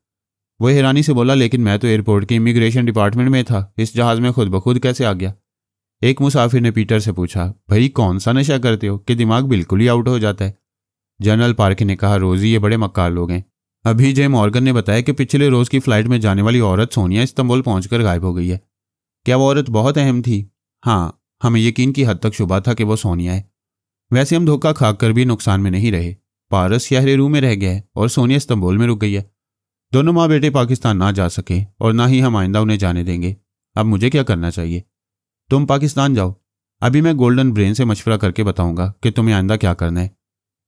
वह हैरानी से बोला, लेकिन मैं तो एयरपोर्ट के इमिग्रेशन डिपार्टमेंट में था, इस जहाज़ में खुद ब खुद कैसे आ गया? एक मुसाफिर ने पीटर से पूछा, भाई कौन सा नशा करते हो कि दिमाग बिल्कुल ही आउट हो जाता है? जनरल पार्किन ने कहा, रोजी ये बड़े मक्कार लोग हैं। अभी जे मॉर्गन ने बताया कि पिछले रोज़ की फ़्लाइट में जाने वाली औरत सोनिया इस्तांबुल पहुंचकर गायब हो गई है। क्या वो औरत बहुत अहम थी? हाँ, हमें यकीन की हद तक शुबा था कि वो सोनिया है। वैसे हम धोखा खाकर भी नुकसान में नहीं रहे। पारस शहर रू में रह गया है और सोनिया इस्तांबुल में रुक गई है। दोनों माँ बेटे पाकिस्तान ना जा सके और ना ही हम आइंदा उन्हें जाने देंगे। अब मुझे क्या करना चाहिए? तुम पाकिस्तान जाओ। अभी मैं गोल्डन ब्रेन से मशवरा करके बताऊंगा कि तुम्हें आइंदा क्या करना है।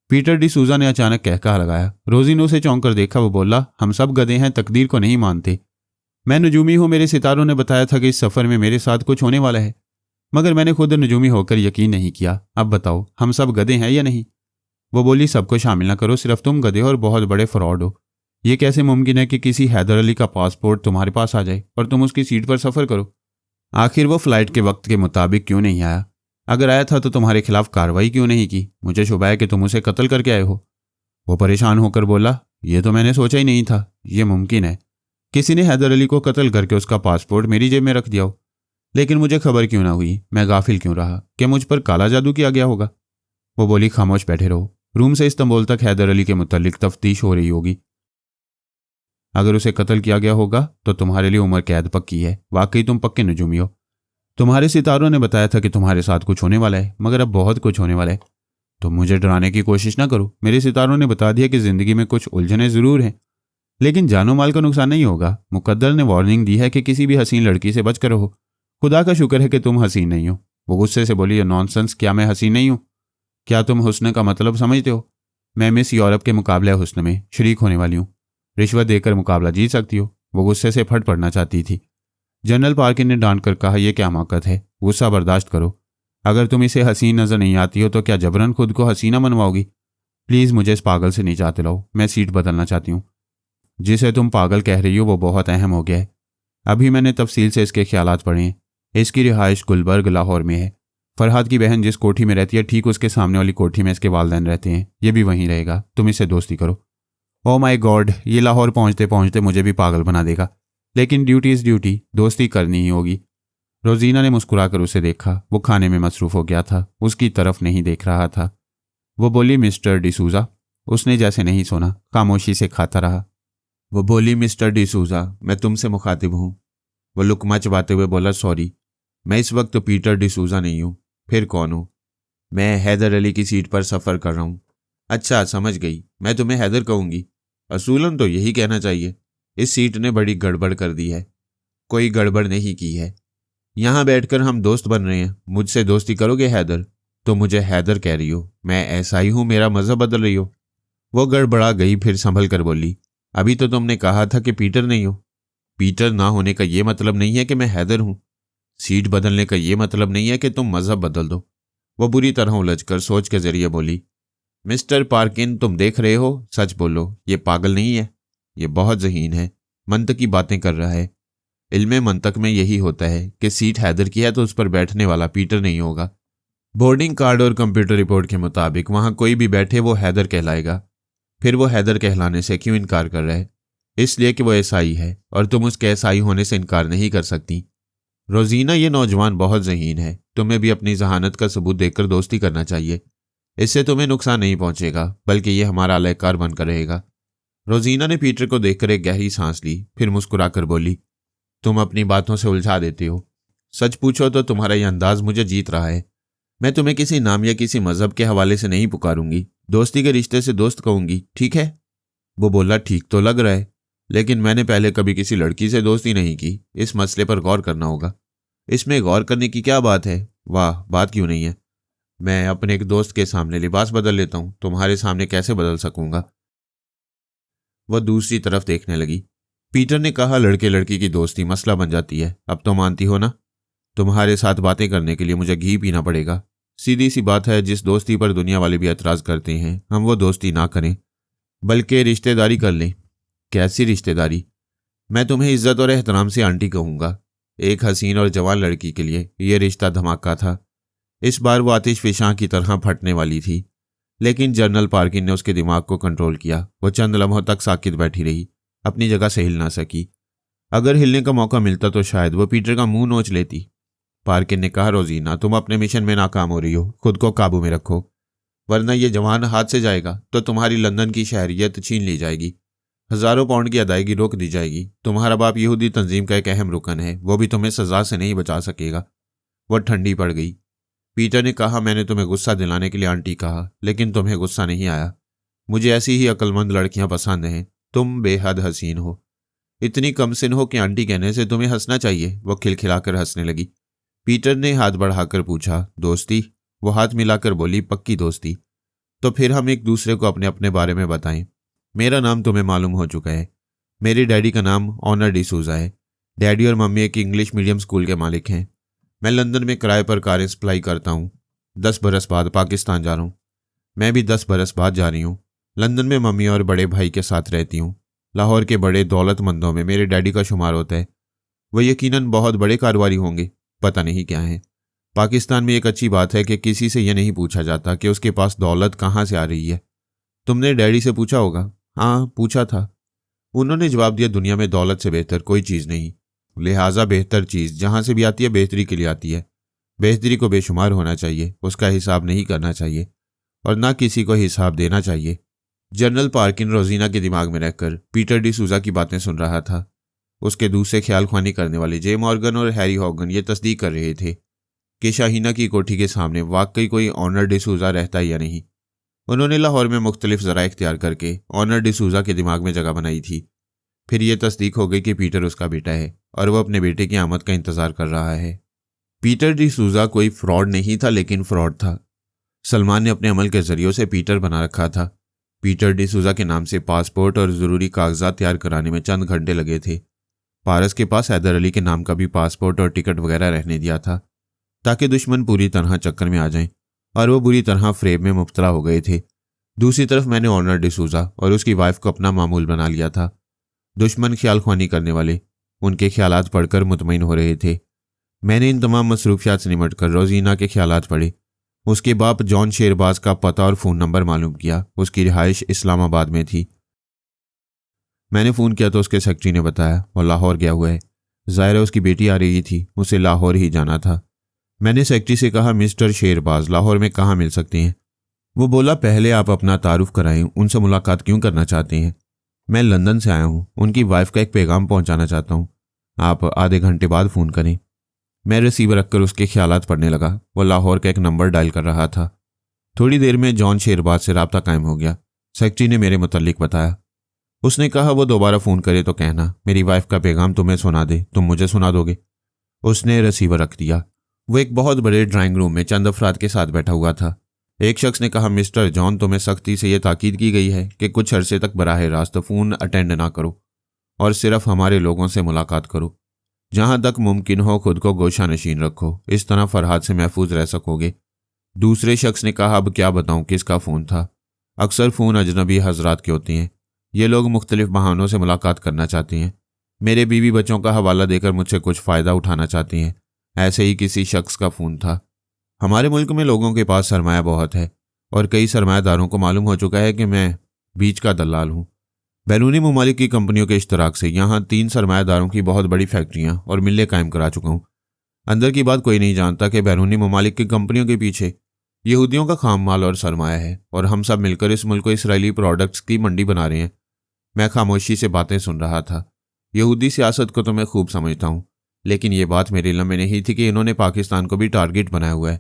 पीटर डिसूजा ने अचानक कहका लगाया। रोजी ने उसे चौंक कर देखा। वो बोला, हम सब गधे हैं, तकदीर को नहीं मानते। मैं नजूमी हूँ, मेरे सितारों ने बताया था कि इस सफ़र में मेरे साथ कुछ होने वाला है, मगर मैंने खुद नजूमी होकर यकीन नहीं किया। अब बताओ, हम सब गधे हैं या नहीं? वो बोली, सबको शामिल ना करो, सिर्फ तुम गधे हो और बहुत बड़े फ्रॉड हो। ये कैसे मुमकिन है कि किसी हैदर अली का पासपोर्ट तुम्हारे पास आ जाए और तुम उसकी सीट पर सफ़र करो? आखिर वो फ्लाइट के वक्त के मुताबिक क्यों नहीं आया? अगर आया था तो तुम्हारे खिलाफ कार्रवाई क्यों नहीं की? मुझे शुबा है कि तुम उसे कत्ल करके आए हो। वो परेशान होकर बोला, ये तो मैंने सोचा ही नहीं था। ये मुमकिन है किसी ने हैदर अली को कत्ल करके उसका पासपोर्ट मेरी जेब में रख दिया हो, लेकिन मुझे खबर क्यों ना हुई? मैं गाफिल क्यों रहा? क्या मुझ पर काला जादू किया गया होगा? वो बोली, खामोश बैठे रहो। रूम से इस्तांबुल तक हैदर अली के मुतल्लिक तफ्तीश हो रही होगी। अगर उसे कत्ल किया गया होगा तो तुम्हारे लिए उम्र कैद पक्की है। वाकई तुम पक्के नजूमी हो। तुम्हारे सितारों ने बताया था कि तुम्हारे साथ कुछ होने वाला है, मगर अब बहुत कुछ होने वाला है। तुम मुझे डराने की कोशिश ना करो। मेरे सितारों ने बता दिया कि जिंदगी में कुछ उलझने जरूर हैं, लेकिन जानो माल का नुकसान नहीं होगा। मुकद्दर ने वार्निंग दी है कि किसी भी हसीन लड़की से बचकर रहो। खुदा का शुक्र है कि तुम हसीन नहीं हो। वो गुस्से से बोली, नॉनसेंस, क्या मैं हसीन नहीं हूँ? क्या तुम हुस्न का मतलब समझते हो? मैं मिस यूरोप के मुकाबले हुस्न में शरीक होने वाली हूँ। रिश्वत देकर मुकाबला जीत सकती हो। वो गुस्से से फट पड़ना चाहती थी। जनरल पार्किन ने डांट कर कहा, यह क्या हमाकत है? गुस्सा बर्दाश्त करो। अगर तुम इसे हसीन नजर नहीं आती हो तो क्या जबरन खुद को हसीना मनवाओगी? प्लीज़ मुझे इस पागल से निजात दिलाओ। मैं सीट बदलना चाहती हूँ। जिसे तुम पागल कह रही हो वो बहुत अहम हो गया है। अभी मैंने तफसील से इसके ख्यालात पढ़े हैं। इसकी रिहाइश गुलबर्ग लाहौर में है। फरहाद की बहन जिस कोठी में रहती है ठीक उसके सामने वाली कोठी में इसके वालिदैन रहते हैं। ये भी वहीं रहेगा। तुम इससे दोस्ती करो। ओ माय गॉड, ये लाहौर पहुंचते पहुंचते मुझे भी पागल बना देगा। लेकिन ड्यूटी इज़ ड्यूटी, दोस्ती करनी ही होगी। रोजीना ने मुस्कुराकर उसे देखा। वो खाने में मसरूफ़ हो गया था, उसकी तरफ नहीं देख रहा था। वो बोली, मिस्टर डिसूज़ा। उसने जैसे नहीं सुना, खामोशी से खाता रहा। वो बोली, मिस्टर डिसूज़ा, मैं तुमसे मुखातिब हूँ। वो लुकमा चबाते हुए बोला, सॉरी, मैं इस वक्त तो पीटर डिसूज़ा नहीं हूँ। फिर कौन हूँ? मैं हैदर अली की सीट पर सफ़र कर रहा हूँ। अच्छा, समझ गई, मैं तुम्हें हैदर कहूँगी। असूलन तो यही कहना चाहिए। इस सीट ने बड़ी गड़बड़ कर दी है। कोई गड़बड़ नहीं की है। यहाँ बैठकर हम दोस्त बन रहे हैं। मुझसे दोस्ती करोगे हैदर? तो मुझे हैदर कह रही हो? मैं ऐसा ही हूँ, मेरा मज़हब बदल रही हो? वो गड़बड़ा गई, फिर संभल कर बोली, अभी तो तुमने कहा था कि पीटर नहीं हो। पीटर ना होने का ये मतलब नहीं है कि मैं हैदर हूँ। सीट बदलने का ये मतलब नहीं है कि तुम मज़हब बदल दो। वो बुरी तरह उलझकर सोच के जरिए बोली, मिस्टर पार्किन, तुम देख रहे हो, सच बोलो, ये पागल नहीं है। ये बहुत ज़हीन है, मंतक की बातें कर रहा है। इल्मे मंतक में यही होता है कि सीट हैदर की है तो उस पर बैठने वाला पीटर नहीं होगा। बोर्डिंग कार्ड और कंप्यूटर रिपोर्ट के मुताबिक वहां कोई भी बैठे वो हैदर कहलाएगा। फिर वो हैदर कहलाने से क्यों इनकार कर रहा है? इसलिए कि वो ईसाई है और तुम उसके ईसाई होने से इनकार नहीं कर सकती। रोजीना, ये नौजवान बहुत ज़हीन है। तुम्हें भी अपनी जहानत का सबूत देकर दोस्ती करना चाहिए। इससे तुम्हें नुकसान नहीं पहुंचेगा, बल्कि ये हमारा अलहकार बनकर रहेगा। रोजीना ने पीटर को देखकर एक गहरी सांस ली, फिर मुस्कुराकर बोली, तुम अपनी बातों से उलझा देते हो। सच पूछो तो तुम्हारा यह अंदाज मुझे जीत रहा है। मैं तुम्हें किसी नाम या किसी मजहब के हवाले से नहीं पुकारूंगी, दोस्ती के रिश्ते से दोस्त कहूंगी, ठीक है? वो बोला, ठीक तो लग रहा है, लेकिन मैंने पहले कभी किसी लड़की से दोस्ती नहीं की। इस मसले पर गौर करना होगा। इसमें गौर करने की क्या बात है? वाह, बात क्यों नहीं है। मैं अपने एक दोस्त के सामने लिबास बदल लेता हूं, तुम्हारे सामने कैसे बदल सकूंगा? वह दूसरी तरफ देखने लगी। पीटर ने कहा, लड़के लड़की की दोस्ती मसला बन जाती है। अब तो मानती हो ना? तुम्हारे साथ बातें करने के लिए मुझे घी पीना पड़ेगा। सीधी सी बात है, जिस दोस्ती पर दुनिया वाले भी एतराज़ करते हैं, हम वो दोस्ती ना करें, बल्कि रिश्तेदारी कर लें। कैसी रिश्तेदारी? मैं तुम्हें इज्जत और एहतराम से आंटी कहूँगा। एक हसीन और जवान लड़की के लिए यह रिश्ता धमाका था। इस बार वो आतिश फिशां की तरह फटने वाली थी, लेकिन जनरल पार्किन ने उसके दिमाग को कंट्रोल किया। वो चंद लम्हों तक साकित बैठी रही, अपनी जगह से हिल ना सकी। अगर हिलने का मौका मिलता तो शायद वो पीटर का मुंह नोच लेती। पार्किन ने कहा, रोजीना, तुम अपने मिशन में नाकाम हो रही हो, खुद को काबू में रखो, वरना ये जवान हाथ से जाएगा तो तुम्हारी लंदन की शहरियत छीन ली जाएगी। हज़ारों पाउंड की अदायगी रोक दी जाएगी। तुम्हारा बाप यहूदी तंजीम का एक अहम रुकन है, वो भी तुम्हें सजा से नहीं बचा सकेगा। वह ठंडी पड़ गई। पीटर ने कहा, मैंने तुम्हें गुस्सा दिलाने के लिए आंटी कहा, लेकिन तुम्हें गुस्सा नहीं आया। मुझे ऐसी ही अक्लमंद लड़कियां पसंद हैं। तुम बेहद हसीन हो, इतनी कमसिन हो कि आंटी कहने से तुम्हें हंसना चाहिए। वो खिलखिलाकर हंसने लगी। पीटर ने हाथ बढ़ाकर पूछा, दोस्ती? वो हाथ मिलाकर बोली, पक्की दोस्ती। तो फिर हम एक दूसरे को अपने अपने बारे में बताएं। मेरा नाम तुम्हें मालूम हो चुका है। मेरे डैडी का नाम ऑनर डिसूज़ा है। डैडी और मम्मी एक इंग्लिश मीडियम स्कूल के मालिक हैं। मैं लंदन में किराए पर कारें सप्लाई करता हूँ। 10 बरस बाद पाकिस्तान जा रहा हूँ। मैं भी 10 बरस बाद जा रही हूँ। लंदन में मम्मी और बड़े भाई के साथ रहती हूँ। लाहौर के बड़े दौलतमंदों में मेरे डैडी का शुमार होता है। वह यकीनन बहुत बड़े कारोबारी होंगे, पता नहीं क्या है। पाकिस्तान में एक अच्छी बात है कि किसी से यह नहीं पूछा जाता कि उसके पास दौलत कहाँ से आ रही है। तुमने डैडी से पूछा होगा? हाँ, पूछा था। उन्होंने जवाब दिया, दुनिया में दौलत से बेहतर कोई चीज़ नहीं। लिहाजा बेहतर चीज़ जहाँ से भी आती है बेहतरी के लिए आती है। बेहतरी को बेशुमार होना चाहिए, उसका हिसाब नहीं करना चाहिए और ना किसी को हिसाब देना चाहिए। जनरल पार्किन रोजीना के दिमाग में रहकर पीटर डिसूज़ा की बातें सुन रहा था। उसके दूसरे ख्याल ख्वानी करने वाले जे मॉर्गन और हैरी हॉगन ये तस्दीक कर रहे थे कि शाहीना की कोठी के सामने वाकई कोई ऑनर डिसूज़ा रहता है या नहीं। उन्होंने लाहौर में मुख्तलिफ ज़रा इख्तियार करके ऑनर डिसूज़ा के दिमाग में जगह बनाई थी। फिर यह तस्दीक हो गई कि पीटर उसका बेटा है और वह अपने बेटे की आमद का इंतज़ार कर रहा है। पीटर डिसूज़ा कोई फ्रॉड नहीं था, लेकिन फ्रॉड था। सलमान ने अपने अमल के जरिए से पीटर बना रखा था। पीटर डिसूज़ा के नाम से पासपोर्ट और ज़रूरी कागजात तैयार कराने में चंद घंटे लगे थे। पारस के पास हैदर अली के नाम का भी पासपोर्ट और टिकट वगैरह रहने दिया था, ताकि दुश्मन पूरी तरह चक्कर में आ जाएं, और वो बुरी तरह फ्रेब में मुब्तला हो गए थे। दूसरी तरफ मैंने ऑनर डिसूज़ा और उसकी वाइफ को अपना मामूल बना लिया था। दुश्मन ख्याल ख्वानी करने वाले उनके ख्यालात पढ़कर मुतमईन हो रहे थे। मैंने इन तमाम मसरूफियात से निमट कर रोजीना के ख्यालात पढ़े। उसके बाप जॉन शेरबाज का पता और फ़ोन नंबर मालूम किया। उसकी रिहाइश इस्लामाबाद में थी। मैंने फ़ोन किया तो उसके सेक्रेटरी ने बताया वो लाहौर गया हुआ है। ज़ाहिर है उसकी बेटी आ रही थी, उसे लाहौर ही जाना था। मैंने सेक्रेटरी से कहा, मिस्टर शेरबाज लाहौर में कहाँ मिल सकते हैं? वो बोला, पहले आप अपना तारुफ कराएं, उनसे मुलाकात क्यों करना चाहते हैं? मैं लंदन से आया हूँ, उनकी वाइफ का एक पैगाम पहुँचाना चाहता हूँ। आप आधे घंटे बाद फ़ोन करें। मैं रिसीवर रखकर उसके ख्यालात पढ़ने लगा। वो लाहौर का एक नंबर डायल कर रहा था। थोड़ी देर में जॉन शेरबाज से रब्ता कायम हो गया। सेक्रेटरी ने मेरे मुतल्लिक बताया। उसने कहा, वो दोबारा फ़ोन करे तो कहना मेरी वाइफ का पैगाम तुम्हें सुना दे, तुम मुझे सुना दोगे। उसने रिसीवर रख दिया। वो एक बहुत बड़े ड्राइंग रूम में चंद अफराद के साथ बैठा हुआ था। एक शख्स ने कहा, मिस्टर जॉन, तुम्हें सख्ती से यह ताकीद की गई है कि कुछ अरसे तक बराह रास्त फ़ोन अटेंड ना करो और सिर्फ हमारे लोगों से मुलाकात करो। जहां तक मुमकिन हो खुद को गोशा नशीन रखो, इस तरह फरहाद से महफूज रह सकोगे। दूसरे शख्स ने कहा, अब क्या बताऊं किसका फ़ोन था? अक्सर फ़ोन अजनबी हजरात के होते हैं। ये लोग मुख्तलिफ बहानों से मुलाकात करना चाहते हैं। मेरे बीवी बच्चों का हवाला देकर मुझसे कुछ फ़ायदा उठाना चाहते हैं। ऐसे ही किसी शख्स का फ़ोन था। हमारे मुल्क में लोगों के पास सरमाया बहुत है और कई सरमायादारों को मालूम हो चुका है कि मैं बीच का दलाल हूँ। बैरूनी ममालिक की कंपनियों के इश्तराक से यहाँ 3 सरमायादारों की बहुत बड़ी फैक्ट्रियाँ और मिलें कायम करा चुका हूँ। अंदर की बात कोई नहीं जानता कि बैरूनी ममालिक की कंपनियों के पीछे यहूदियों का खाम माल और सरमाया है और हम सब मिलकर इस मुल्क को इसराइली प्रोडक्ट्स की मंडी बना रहे हैं। मैं खामोशी से बातें सुन रहा था। यहूदी सियासत को तो मैं खूब समझता हूँ, लेकिन ये बात मेरे इल्म में नहीं थी कि इन्होंने पाकिस्तान को भी टारगेट बनाया हुआ है।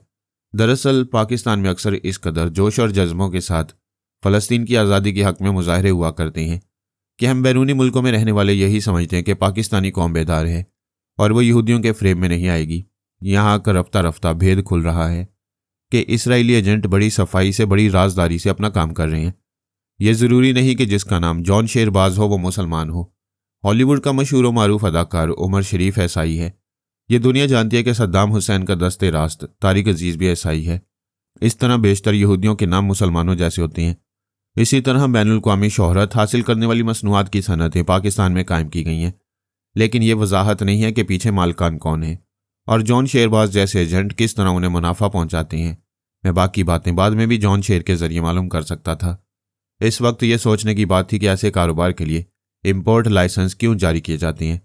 दरअसल पाकिस्तान में अक्सर इस कदर जोश और जज्बों के साथ फ़लस्तीन की आज़ादी के हक़ में मुजाहरे हुआ करते हैं कि हम बैरूनी मुल्कों में रहने वाले यही समझते हैं कि पाकिस्तानी कौम बेदार है और वो यहूदियों के फ्रेम में नहीं आएगी। यहाँ आकर रफ्ता रफ्ता भेद खुल रहा है कि इसराइली एजेंट बड़ी सफाई से, बड़ी राजदारी से अपना काम कर रहे हैं। यह ज़रूरी नहीं कि जिसका नाम जॉन शेरबाज हो वो मुसलमान हो। हॉलीवुड का मशहूर व मारूफ अदाकार उमर शरीफ ऐसा ही है। ये दुनिया जानती है कि सद्दाम हुसैन का दस्ते रास्त तारिक अजीज़ भी ऐसा ही है। इस तरह बेशतर यहूदियों के नाम मुसलमानों जैसे होते हैं। इसी तरह बैनुल-अक़वामी शोहरत हासिल करने वाली मसनूआत की सनतें पाकिस्तान में कायम की गई हैं, लेकिन यह वजाहत नहीं है कि पीछे मालकान कौन है और जॉन शेरबाज जैसे एजेंट किस तरह उन्हें मुनाफा पहुंचाते हैं। मैं बाकी बातें बाद में भी जॉन शेर के जरिए मालूम कर सकता था। इस वक्त यह सोचने की बात थी कि ऐसे कारोबार के लिए इंपोर्ट लाइसेंस क्यों जारी किए जाते हैं।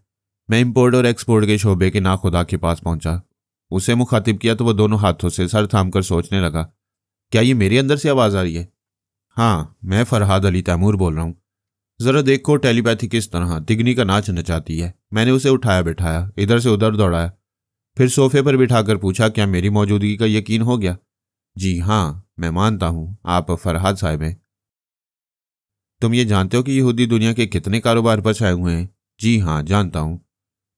मैं इंपोर्ट और एक्सपोर्ट के शोबे के नाखुदा के पास पहुंचा। उसे मुखातिब किया तो वह दोनों हाथों से सर थाम कर सोचने लगा, क्या ये मेरे अंदर से आवाज़ आ रही है? हाँ, मैं फरहाद अली तैमूर बोल रहा हूँ। ज़रा देखो टेलीपैथी किस तरह तिगनी का नाच नचाती है। मैंने उसे उठाया बिठाया, इधर से उधर दौड़ाया, फिर सोफे पर बिठाकर पूछा, क्या मेरी मौजूदगी का यकीन हो गया? जी हाँ, मैं मानता हूँ आप फरहाद साहब हैं। तुम ये जानते हो कि यहूदी दुनिया के कितने कारोबार पर छाए हुए हैं? जी हाँ, जानता हूँ।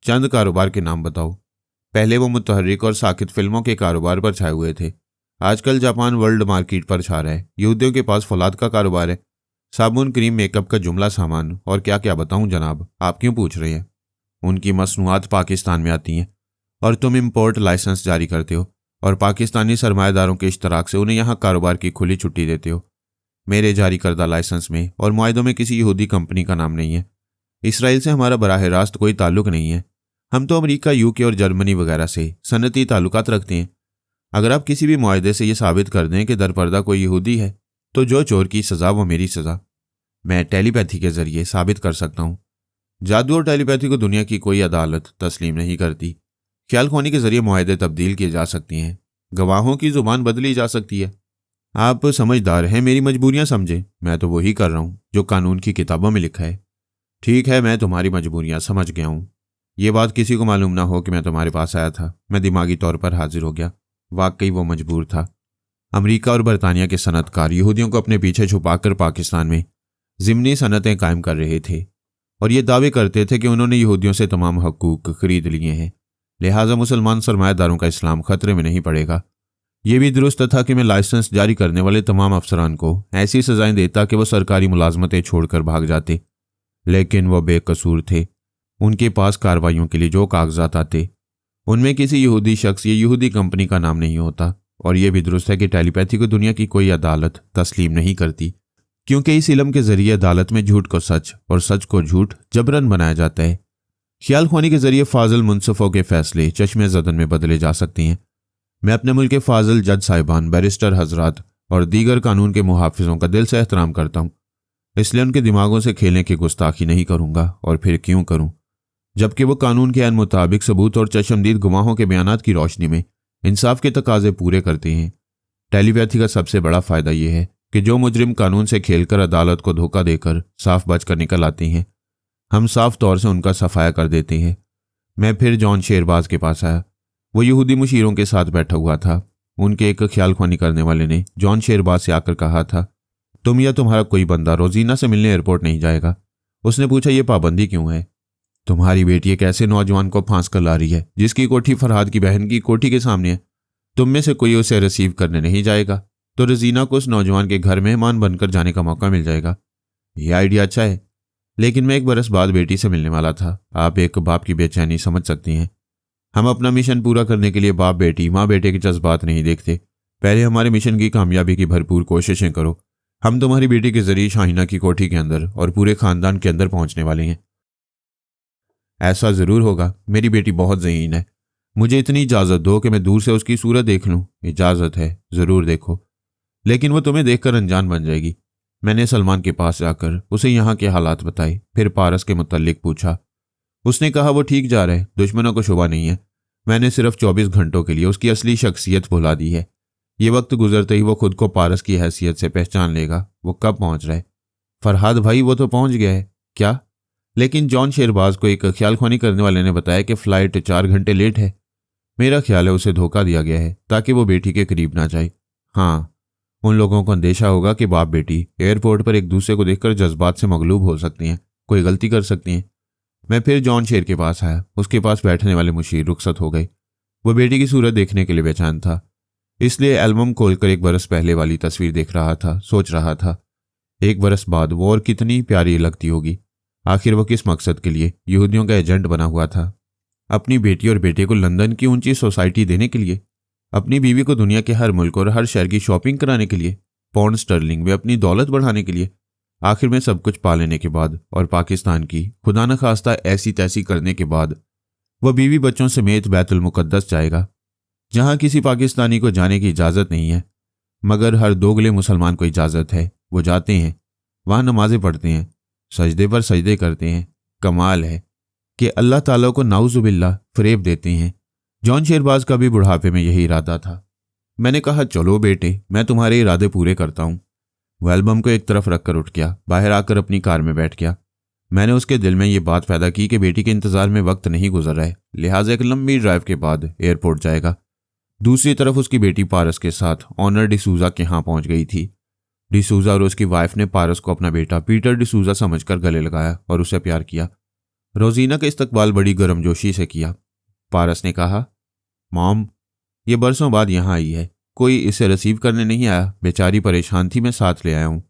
चंद कारोबार के नाम बताओ। पहले वो मुतहर्रिक और साकित फिल्मों के कारोबार पर छाए हुए थे। आजकल जापान वर्ल्ड मार्केट पर छा रहा है। यहूदियों के पास फौलाद का कारोबार है, साबुन, क्रीम, मेकअप का जुमला सामान, और क्या क्या बताऊं जनाब, आप क्यों पूछ रहे हैं? उनकी मसनूआत पाकिस्तान में आती हैं और तुम इंपोर्ट लाइसेंस जारी करते हो और पाकिस्तानी सरमायादारों के इश्तराक से उन्हें यहाँ कारोबार की खुली छुट्टी देते हो। मेरे जारी करदा लाइसेंस में और मुआहदों में किसी यहूदी कंपनी का नाम नहीं है। इसराइल से हमारा बराह रास्त कोई ताल्लुक नहीं है। हम तो अमेरिका, यूके और जर्मनी वगैरह से सनती ताल्लुकात रखते हैं। अगर आप किसी भी मुआहदे से ये साबित कर दें कि दरपर्दा कोई यहूदी है तो जो चोर की सज़ा वो मेरी सज़ा। मैं टेलीपैथी के जरिए साबित कर सकता हूँ। जादू और टेलीपैथी को दुनिया की कोई अदालत तस्लीम नहीं करती। ख्याल खोनी के जरिए मुआहदे तब्दील किए जा सकती हैं, गवाहों की ज़ुबान बदली जा सकती है। आप समझदार हैं, मेरी मजबूरियां समझे। मैं तो वही कर रहा हूँ जो कानून की किताबों में लिखा है। ठीक है, मैं तुम्हारी मजबूरियां समझ गया हूँ। ये बात किसी को मालूम ना हो कि मैं तुम्हारे पास आया था। मैं दिमागी तौर पर हाजिर हो गया। वाकई वो मजबूर था। अमेरिका और बरतानिया के सनतकार यहूदियों को अपने पीछे छुपाकर पाकिस्तान में ज़िमनी सनतें कायम कर रहे थे और ये दावे करते थे कि उन्होंने यहूदियों से तमाम हकूक़ खरीद लिए हैं, लिहाजा मुसलमान सरमायादारों का इस्लाम खतरे में नहीं पड़ेगा। ये भी दुरुस्त था कि मैं लाइसेंस जारी करने वाले तमाम अफसरान को ऐसी सजाएं देता कि वो सरकारी मुलाजमतें छोड़कर भाग जाते, लेकिन वो बेकसूर थे। उनके पास कार्रवाइयों के लिए जो कागजात आते उनमें किसी यहूदी शख्स या यहूदी कंपनी का नाम नहीं होता। और यह भी दुरुस्त है कि टेलीपैथी को दुनिया की कोई अदालत तस्लीम नहीं करती, क्योंकि इस इल्म के जरिए अदालत में झूठ को सच और सच को झूठ जबरन बनाया जाता है। ख्याल ख्वानी के जरिए फाजिल मुनसफ़ों के फैसले चश्मे ज़दन में बदले जा सकते हैं। मैं अपने मुल्क के फाजिल जज साहिबान, बैरिस्टर हजरात और दीगर कानून के मुहाफिजों का दिल से एहतराम करता हूँ, इसलिए उनके दिमागों से खेलने की गुस्ताखी नहीं करूँगा। और फिर क्यों करूँ, जबकि वो कानून के ऐन मुताबिक सबूत और चशमदीद गवाहों के बयानात की रोशनी में इंसाफ के तकाजे पूरे करते हैं। टेलीपैथी का सबसे बड़ा फ़ायदा यह है कि जो मुजरिम कानून से खेलकर अदालत को धोखा देकर साफ बच कर निकल आते हैं, हम साफ तौर से उनका सफाया कर देते हैं। मैं फिर जॉन शेरबाज के पास आया। वो यहूदी मुशीरों के साथ बैठा हुआ था। उनके एक ख्याल ख्वानी करने वाले ने जॉन शेरबाज से आकर कहा था, तुम या तुम्हारा कोई बंदा रोजीना से मिलने एयरपोर्ट नहीं जाएगा। उसने पूछा, ये पाबंदी क्यों है? तुम्हारी बेटी एक ऐसे नौजवान को फांस कर ला रही है जिसकी कोठी फरहाद की बहन की कोठी के सामने है। तुम में से कोई उसे रिसीव करने नहीं जाएगा तो रोजीना को उस नौजवान के घर मेहमान बनकर जाने का मौका मिल जाएगा। यह आइडिया अच्छा है, लेकिन मैं 1 बरस बाद बेटी से मिलने वाला था। आप एक बाप की बेचैनी समझ सकती हैं। हम अपना मिशन पूरा करने के लिए बाप बेटी, माँ बेटे के जज्बात नहीं देखते। पहले हमारे मिशन की कामयाबी की भरपूर कोशिशें करो। हम तुम्हारी बेटी के जरिए शाहिना की कोठी के अंदर और पूरे खानदान के अंदर पहुंचने वाले हैं। ऐसा जरूर होगा। मेरी बेटी बहुत ज़हीन है। मुझे इतनी इजाज़त दो कि मैं दूर से उसकी सूरत देख लूँ। इजाज़त है, ज़रूर देखो, लेकिन वो तुम्हें देखकर अनजान बन जाएगी। मैंने सलमान के पास जाकर उसे यहाँ के हालात बताए, फिर पारस के मुतल्लिक पूछा। उसने कहा, वो ठीक जा रहा है, दुश्मनों को शुबा नहीं है। मैंने सिर्फ 24 घंटों के लिए उसकी असली शख्सियत भुला दी है। ये वक्त गुजरते ही वो खुद को पारस की हैसियत से पहचान लेगा। वो कब पहुंच रहा है? फरहाद भाई, वो तो पहुंच गया है। क्या? लेकिन जॉन शेरबाज को एक ख्याल ख्वानी करने वाले ने बताया कि फ़्लाइट 4 घंटे लेट है। मेरा ख्याल है उसे धोखा दिया गया है ताकि वो बेटी के करीब ना जाए। हाँ, उन लोगों को अंदेशा होगा कि बाप बेटी एयरपोर्ट पर एक दूसरे को देखकर जज्बात से मगलूब हो सकती हैं, कोई गलती कर सकती हैं। मैं फिर जॉन शेर के पास आया। उसके पास बैठने वाले मुशीर रुखसत हो गए। वो बेटी की सूरत देखने के लिए बेचैन था, इसलिए एल्बम खोलकर 1 बरस पहले वाली तस्वीर देख रहा था। सोच रहा था, 1 बरस बाद वो और कितनी प्यारी लगती होगी। आखिर वो किस मकसद के लिए यहूदियों का एजेंट बना हुआ था? अपनी बेटी और बेटे को लंदन की ऊंची सोसाइटी देने के लिए, अपनी बीवी को दुनिया के हर मुल्क और हर शहर की शॉपिंग कराने के लिए, पाउंड स्टर्लिंग में अपनी दौलत बढ़ाने के लिए। आखिर में सब कुछ पा लेने के बाद और पाकिस्तान की खुदा न खास्ता ऐसी तैसी करने के बाद वह बीवी बच्चों समेत बैतुल मुकद्दस जाएगा, जहां किसी पाकिस्तानी को जाने की इजाज़त नहीं है, मगर हर दोगले मुसलमान को इजाज़त है। वो जाते हैं, वहां नमाजें पढ़ते हैं, सजदे पर सजदे करते हैं। कमाल है कि अल्लाह ताला को नाउजुबिल्लाह फरेब देते हैं। जॉन शेरबाज का भी बुढ़ापे में यही इरादा था। मैंने कहा, चलो बेटे, मैं तुम्हारे इरादे पूरे करता हूँ। वह एल्बम को एक तरफ रखकर उठ गया, बाहर आकर अपनी कार में बैठ गया। मैंने उसके दिल में ये बात पैदा की कि बेटी के इंतजार में वक्त नहीं गुजर रहा है, लिहाजा एक लंबी ड्राइव के बाद एयरपोर्ट जाएगा। दूसरी तरफ उसकी बेटी पारस के साथ ऑनर डिसूजा के यहाँ पहुंच गई थी। डिसूजा और उसकी वाइफ ने पारस को अपना बेटा पीटर डिसूजा समझकर गले लगाया और उसे प्यार किया। रोजीना का इस्तकबाल बड़ी गर्मजोशी से किया। पारस ने कहा, मॉम, ये बरसों बाद यहाँ आई है, कोई इसे रिसीव करने नहीं आया। बेचारी परेशान थी, मैं साथ ले आया हूँ।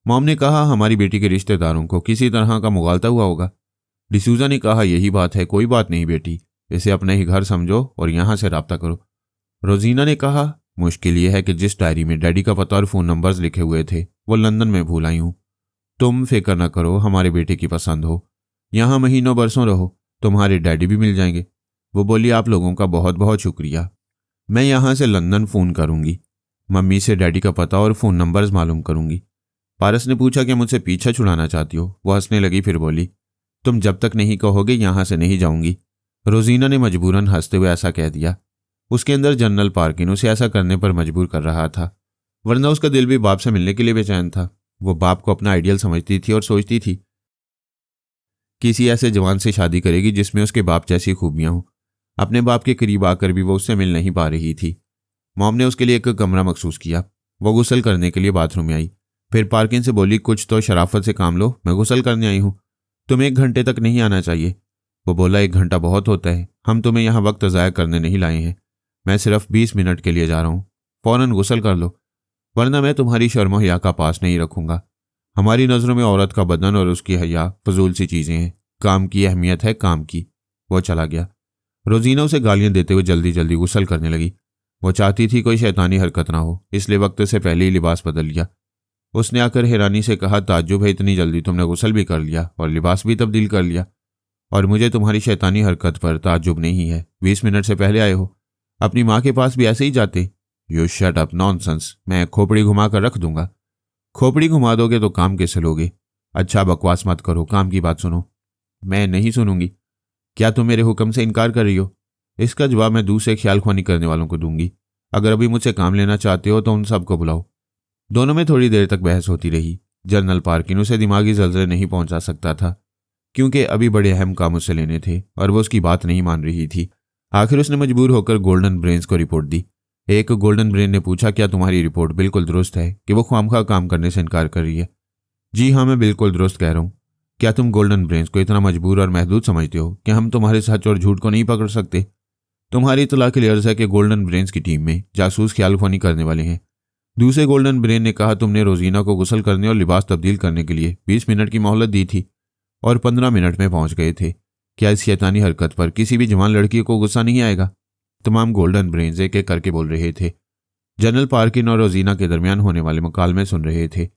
मॉम ने कहा, हमारी बेटी के रिश्तेदारों को किसी तरह का मुगालता हुआ होगा। डिसूजा ने कहा, यही बात है, कोई बात नहीं बेटी, इसे अपने ही घर समझो और यहाँ से राब्ता करो। रोजीना ने कहा, मुश्किल यह है कि जिस डायरी में डैडी का पता और फ़ोन नंबर्स लिखे हुए थे वो लंदन में भूल आई हूँ। तुम फिक्र न करो, हमारे बेटे की पसंद हो, यहाँ महीनों बरसों रहो, तुम्हारे डैडी भी मिल जाएंगे। वो बोली, आप लोगों का बहुत बहुत शुक्रिया। मैं यहाँ से लंदन फ़ोन करूँगी, मम्मी से डैडी का पता और फ़ोन नंबर्स मालूम करूँगी। पारस ने पूछा कि मुझसे पीछा छुड़ाना चाहती हो? वो हंसने लगी, फिर बोली, तुम जब तक नहीं कहोगे यहाँ से नहीं जाऊँगी। रोजीना ने मजबूरन हंसते हुए ऐसा कह दिया। उसके अंदर जनरल पार्किन उसे ऐसा करने पर मजबूर कर रहा था, वरना उसका दिल भी बाप से मिलने के लिए बेचैन था। वो बाप को अपना आइडियल समझती थी और सोचती थी किसी ऐसे जवान से शादी करेगी जिसमें उसके बाप जैसी खूबियां हों। अपने बाप के करीब आकर भी वो उससे मिल नहीं पा रही थी। मॉम ने उसके लिए एक कमरा मखसूस किया। वो गुस्ल करने के लिए बाथरूम में आई, फिर पार्किन से बोली, कुछ तो शराफत से काम लो, मैं गुस्ल करने आई हूँ, तुम्हें 1 घंटे तक नहीं आना चाहिए। वो बोला, 1 घंटा बहुत होता है, हम तुम्हें यहाँ वक्त ज़ाया करने नहीं लाए हैं, मैं सिर्फ 20 मिनट के लिए जा रहा हूँ, फ़ौरन गुस्ल कर लो, वरना मैं तुम्हारी शर्म हया का पास नहीं रखूँगा। हमारी नज़रों में औरत का बदन और उसकी हया फजूल सी चीज़ें हैं, काम की अहमियत है काम की। वो चला गया। रोजीना उसे गालियाँ देते हुए जल्दी जल्दी गुस्ल करने लगी। वो चाहती थी कोई शैतानी हरकत ना हो, इसलिए वक्त से पहले ही लिबास बदल लिया। उसने आकर हैरानी से कहा, ताज्जुब है, इतनी जल्दी तुमने गुस्ल भी कर लिया और लिबास भी तब्दील कर लिया? और मुझे तुम्हारी शैतानी हरकत पर ताज्जुब नहीं है। 20 मिनट से पहले आए हो। अपनी माँ के पास भी ऐसे ही जाते। You shut up, nonsense. मैं खोपड़ी घुमा कर रख दूंगा। खोपड़ी घुमा दोगे तो काम कैसे लोगे? अच्छा बकवास मत करो, काम की बात सुनो। मैं नहीं सुनूंगी। क्या तुम मेरे हुक्म से इनकार कर रही हो? इसका जवाब मैं दूसरे ख्याल ख्वानी करने वालों को दूंगी। अगर अभी मुझसे काम लेना चाहते हो तो उन सबको बुलाओ। दोनों में थोड़ी देर तक बहस होती रही। जनरल पार्किन उसे दिमागी जलजले नहीं पहुंचा सकता था, क्योंकि अभी बड़े अहम काम उससे लेने थे और वो उसकी बात नहीं मान रही थी। आखिर उसने मजबूर होकर गोल्डन ब्रेन्स को रिपोर्ट दी। एक गोल्डन ब्रेन ने पूछा, क्या तुम्हारी रिपोर्ट बिल्कुल दुरुस्त है कि वो ख्वामखा काम करने से इनकार कर रही है? जी हाँ, मैं बिल्कुल दुरुस्त कह रहा हूँ। क्या तुम गोल्डन ब्रेन्स को इतना मजबूर और महदूद समझते हो कि हम तुम्हारे सच और झूठ को नहीं पकड़ सकते? तुम्हारी इत्तला के लिए अर्ज है कि गोल्डन ब्रेन्स की टीम में जासूस ख्यालख्वानी करने वाले हैं। दूसरे गोल्डन ब्रेन ने कहा, तुमने रोजीना को गुस्ल करने और लिबास तब्दील करने के लिए 20 मिनट की मोहलत दी थी और 15 मिनट में पहुंच गए थे। क्या इस शैतानी हरकत पर किसी भी जवान लड़की को गुस्सा नहीं आएगा? तमाम गोल्डन ब्रेन्स एक एक करके बोल रहे थे। जनरल पार्किन और रोजीना के दरमियान होने वाले मुकालमे सुन रहे थे।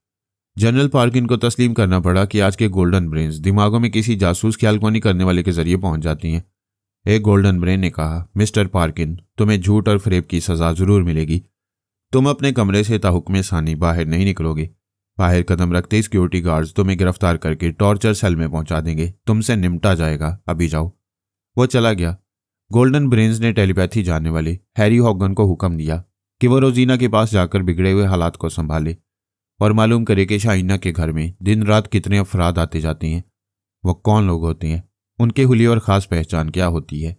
जनरल पार्किन को तस्लीम करना पड़ा कि आज के गोल्डन ब्रेन्स दिमागों में किसी जासूस ख्यालख्वानी करने वाले के जरिए पहुंच जाती हैं। एक गोल्डन ब्रेन ने कहा, मिस्टर पार्किन, तुम्हें झूठ और फरेब की सजा जरूर मिलेगी। तुम अपने कमरे से ताहुक्मे सानी बाहर नहीं निकलोगे। बाहर कदम रखते सिक्योरिटी गार्ड्स तुम्हें गिरफ्तार करके टॉर्चर सेल में पहुंचा देंगे। तुमसे निपटा जाएगा, अभी जाओ। वो चला गया। गोल्डन ब्रेन्स ने टेलीपैथी जानने वाले हैरी हॉगन को हुक्म दिया कि वो रोजीना के पास जाकर बिगड़े हुए हालात को संभाले और मालूम करे कि शाइना के घर में दिन रात कितने अफराद आते जाते हैं, वो कौन लोग होते हैं, उनके हुलिया और खास पहचान क्या होती है।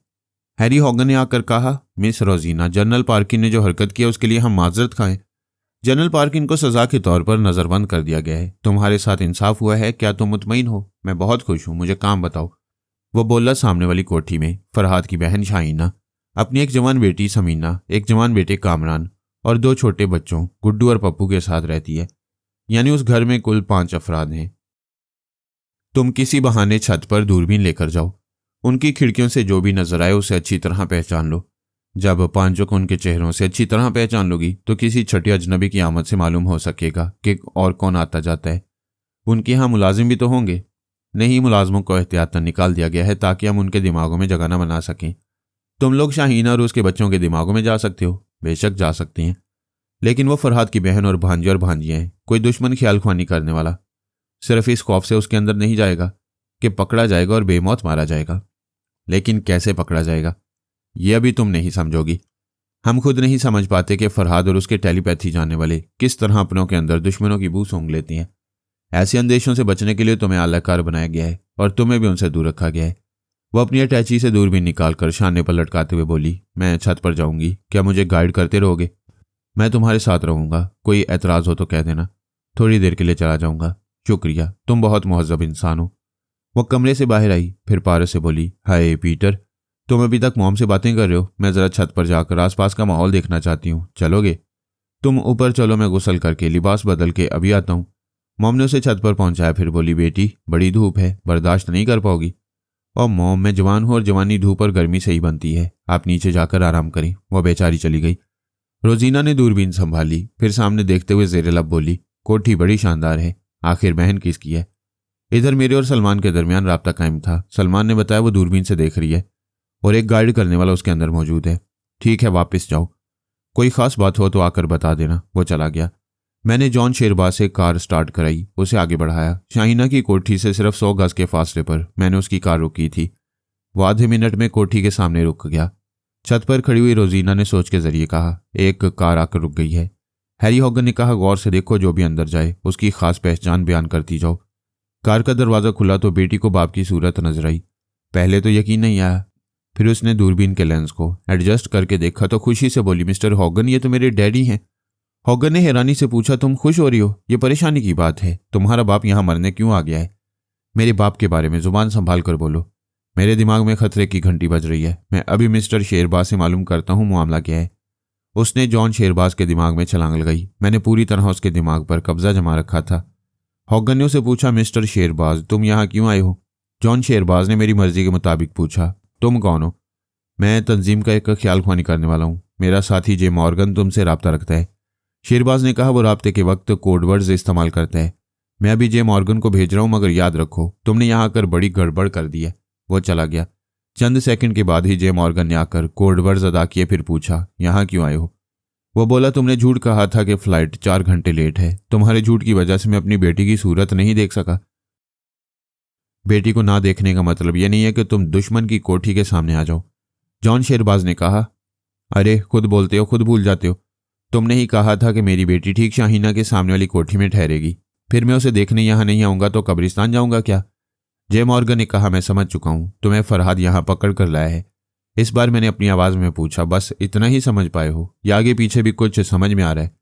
हैरी हॉगन ने आकर कहा, मिस रोजीना, जनरल पार्किन ने जो हरकत की उसके लिए हम माजरत खाएं। जनरल पार्किन को सजा के तौर पर नजरबंद कर दिया गया है। तुम्हारे साथ इंसाफ हुआ है, क्या तुम मुतमईन हो? मैं बहुत खुश हूं, मुझे काम बताओ। वो बोला, सामने वाली कोठी में फरहाद की बहन शाइना अपनी एक जवान बेटी समीना, एक जवान बेटे कामरान और 2 छोटे बच्चों गुड्डू और पप्पू के साथ रहती है। यानी उस घर में कुल 5 अफराद हैं। तुम किसी बहाने छत पर दूरबीन लेकर जाओ। उनकी खिड़कियों से जो भी नजर आए उसे अच्छी तरह पहचान लो। जब 5 को उनके चेहरों से अच्छी तरह पहचान लोगी तो किसी छठी अजनबी की आमद से मालूम हो सकेगा कि और कौन आता जाता है। उनके यहाँ मुलाजिम भी तो होंगे। नहीं, मुलाजमों को एहतियातन निकाल दिया गया है ताकि हम उनके दिमागों में जगह न बना सकें। तुम लोग शाहीना और उसके बच्चों के दिमागों में जा सकते हो। बेशक जा सकती हैं, लेकिन वो फरहाद की बहन और भांजे और भांजियां हैं। कोई दुश्मन ख्याल ख्वानी करने वाला सिर्फ इस खौफ से उसके अंदर नहीं जाएगा कि पकड़ा जाएगा और बेमौत मारा जाएगा। लेकिन कैसे पकड़ा जाएगा ये अभी तुम नहीं समझोगी। हम खुद नहीं समझ पाते कि फरहाद और उसके टेलीपैथी जानने वाले किस तरह अपनों के अंदर दुश्मनों की बू सूंघ लेती हैं। ऐसे अंदेशों से बचने के लिए तुम्हें आलाकार बनाया गया है और तुम्हें भी उनसे दूर रखा गया है। वो अपनी अटैची से दूरबीन निकालकर शाने पर लटकाते हुए बोली, मैं छत पर जाऊंगी, क्या मुझे गाइड करते रहोगे? मैं तुम्हारे साथ रहूंगा, कोई एतराज हो तो कह देना। थोड़ी देर के लिए चला जाऊंगा। शुक्रिया, तुम बहुत मुहज्जब इंसान हो। वो कमरे से बाहर आई, फिर पारस से बोली, हाय पीटर, तुम अभी तक मॉम से बातें कर रहे हो? मैं जरा छत पर जाकर आसपास का माहौल देखना चाहती हूँ, चलोगे? तुम ऊपर चलो, मैं गुस्ल करके लिबास बदल के अभी आता हूँ। मॉम ने उसे छत पर पहुंचाया, फिर बोली, बेटी बड़ी धूप है, बर्दाश्त नहीं कर पाओगी। और मॉम, मैं जवान हूँ और जवानी धूप और गर्मी से ही बनती है, आप नीचे जाकर आराम करें। वो बेचारी चली गई। रोजीना ने दूरबीन संभाली, फिर सामने देखते हुए ज़ेरे लब बोली, कोठी बड़ी शानदार है, आखिर बहन किसकी है? इधर मेरे और सलमान के दरमियान राब्ता कायम था। सलमान ने बताया वो दूरबीन से देख रही है और एक गाइड करने वाला उसके अंदर मौजूद है। ठीक है, वापस जाओ, कोई खास बात हो तो आकर बता देना। वो चला गया। मैंने जॉन शेरबाज से कार स्टार्ट कराई, उसे आगे बढ़ाया। शाहीना की कोठी से सिर्फ 100 गज के फासले पर मैंने उसकी कार रुकी थी। वो आधे मिनट में कोठी के सामने रुक गया। छत पर खड़ी हुई रोजीना ने सोच के जरिए कहा, एक कार आकर रुक गई है। हैरी हॉगन ने कहा, गौर से देखो, जो भी अंदर जाए उसकी खास पहचान बयान करती जाओ। कार का दरवाज़ा खुला तो बेटी को बाप की सूरत नजर आई। पहले तो यकीन नहीं आया, फिर उसने दूरबीन के लेंस को एडजस्ट करके देखा तो खुशी से बोली, मिस्टर हॉगन, ये तो मेरे डैडी हैं। हॉगन ने हैरानी से पूछा, तुम खुश हो रही हो? ये परेशानी की बात है, तुम्हारा बाप यहाँ मरने क्यों आ गया है? मेरे बाप के बारे में जुबान संभाल कर बोलो, मेरे दिमाग में खतरे की घंटी बज रही है। मैं अभी मिस्टर शेरबाज से मालूम करता हूँ मामला क्या है। उसने जॉन शेरबाज के दिमाग में छलांग लगाई। मैंने पूरी तरह उसके दिमाग पर कब्जा जमा रखा था। हॉगन ने उसे पूछा, मिस्टर शेरबाज, तुम यहाँ क्यों आए हो? जॉन शेरबाज ने मेरी मर्जी के मुताबिक पूछा, तुम कौन हो? मैं तंजीम का एक ख्याल ख्वानी करने वाला हूँ। मेरा साथी जे मॉर्गन तुमसे रब्ता रखता है। शेरबाज ने कहा, वो राब्ते के वक्त कोडवर्ड्स इस्तेमाल करता है। मैं अभी जे मॉर्गन को भेज रहा हूँ, मगर याद रखो तुमने यहाँ आकर बड़ी गड़बड़ कर दी है। वो चला गया। चंद सेकंड के बाद ही जे मॉर्गन ने आकर कोड वर्ड्स अदा किए, फिर पूछा, यहाँ क्यों आए हो? वो बोला, तुमने झूठ कहा था कि फ्लाइट 4 घंटे लेट है। तुम्हारे झूठ की वजह से मैं अपनी बेटी की सूरत नहीं देख सका। बेटी को ना देखने का मतलब यह नहीं है कि तुम दुश्मन की कोठी के सामने आ जाओ। जॉन शेरबाज ने कहा, अरे खुद बोलते हो, खुद भूल जाते हो। तुमने ही कहा था कि मेरी बेटी ठीक शाहीना के सामने वाली कोठी में ठहरेगी, फिर मैं उसे देखने यहाँ नहीं आऊंगा तो कब्रिस्तान जाऊंगा क्या? जे मॉर्गन ने कहा, मैं समझ चुका हूं, तुम्हें फरहाद यहाँ पकड़ कर लाया है। इस बार मैंने अपनी आवाज में पूछा, बस इतना ही समझ पाए हो या आगे पीछे भी कुछ समझ में आ रहा है?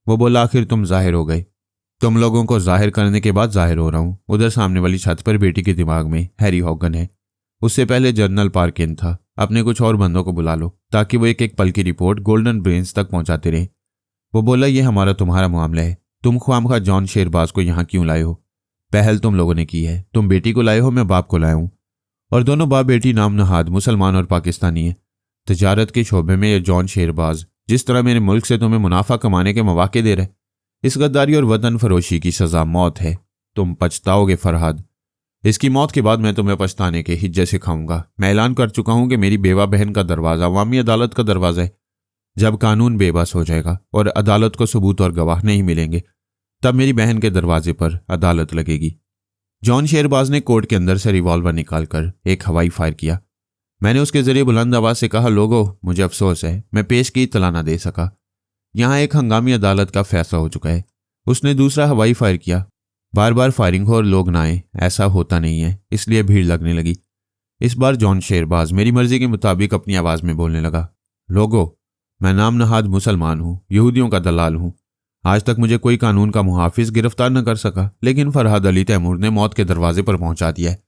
वो बोला, आखिर तुम जाहिर हो गए। तुम लोगों को जाहिर करने के बाद जाहिर हो रहा हूं। उधर सामने वाली छत पर बेटी के दिमाग में हैरी हॉगन है। उससे पहले जनरल पार्किन था। अपने कुछ और बंदों को बुला लो ताकि वो एक एक पल की रिपोर्ट गोल्डन ब्रेन्स तक पहुंचाते रहे। वो बोला, ये हमारा तुम्हारा मामला है। तुम ख्वामखा जॉन शेरबाज को यहाँ क्यों लाए हो? पहल तुम लोगों ने की है। तुम बेटी को लाए हो, मैं बाप को लाया हूं, और दोनों बाप बेटी नाम नहाद मुसलमान और पाकिस्तानी है। तजारत के शोबे में ये जॉन शेरबाज जिस तरह मेरे मुल्क से तुम्हें मुनाफा कमाने के मौके दे रहे, इस गद्दारी और वतन फरोशी की सजा मौत है। तुम पछताओगे फरहाद। इसकी मौत के बाद मैं तुम्हें पछताने के हिज्जे सिखाऊंगा। मैं ऐलान कर चुका हूं कि मेरी बेवा बहन का दरवाजा अवामी अदालत का दरवाजा है। जब कानून बेबस हो जाएगा और अदालत को सबूत और गवाह नहीं मिलेंगे, तब मेरी बहन के दरवाजे पर अदालत लगेगी। जॉन शेरबाज ने कोर्ट के अंदर से रिवॉल्वर निकालकर एक हवाई फायर किया। मैंने उसके जरिए बुलंद आवाज से कहा, लोगों, मुझे अफसोस है मैं पेश की इत्तला ना दे सका। यहां एक हंगामी अदालत का फैसला हो चुका है। उसने दूसरा हवाई फायर किया। बार बार फायरिंग हो और लोग ना आए, ऐसा होता नहीं है, इसलिए भीड़ लगने लगी। इस बार जॉन शेरबाज मेरी मर्जी के मुताबिक अपनी आवाज में बोलने लगा, लोगों, मैं नाम नहाद मुसलमान हूं, यहूदियों का दलाल हूं। आज तक मुझे कोई कानून का मुहाफिज गिरफ्तार न कर सका, लेकिन फरहाद अली तैमूर ने मौत के दरवाजे पर पहुंचा दिया है।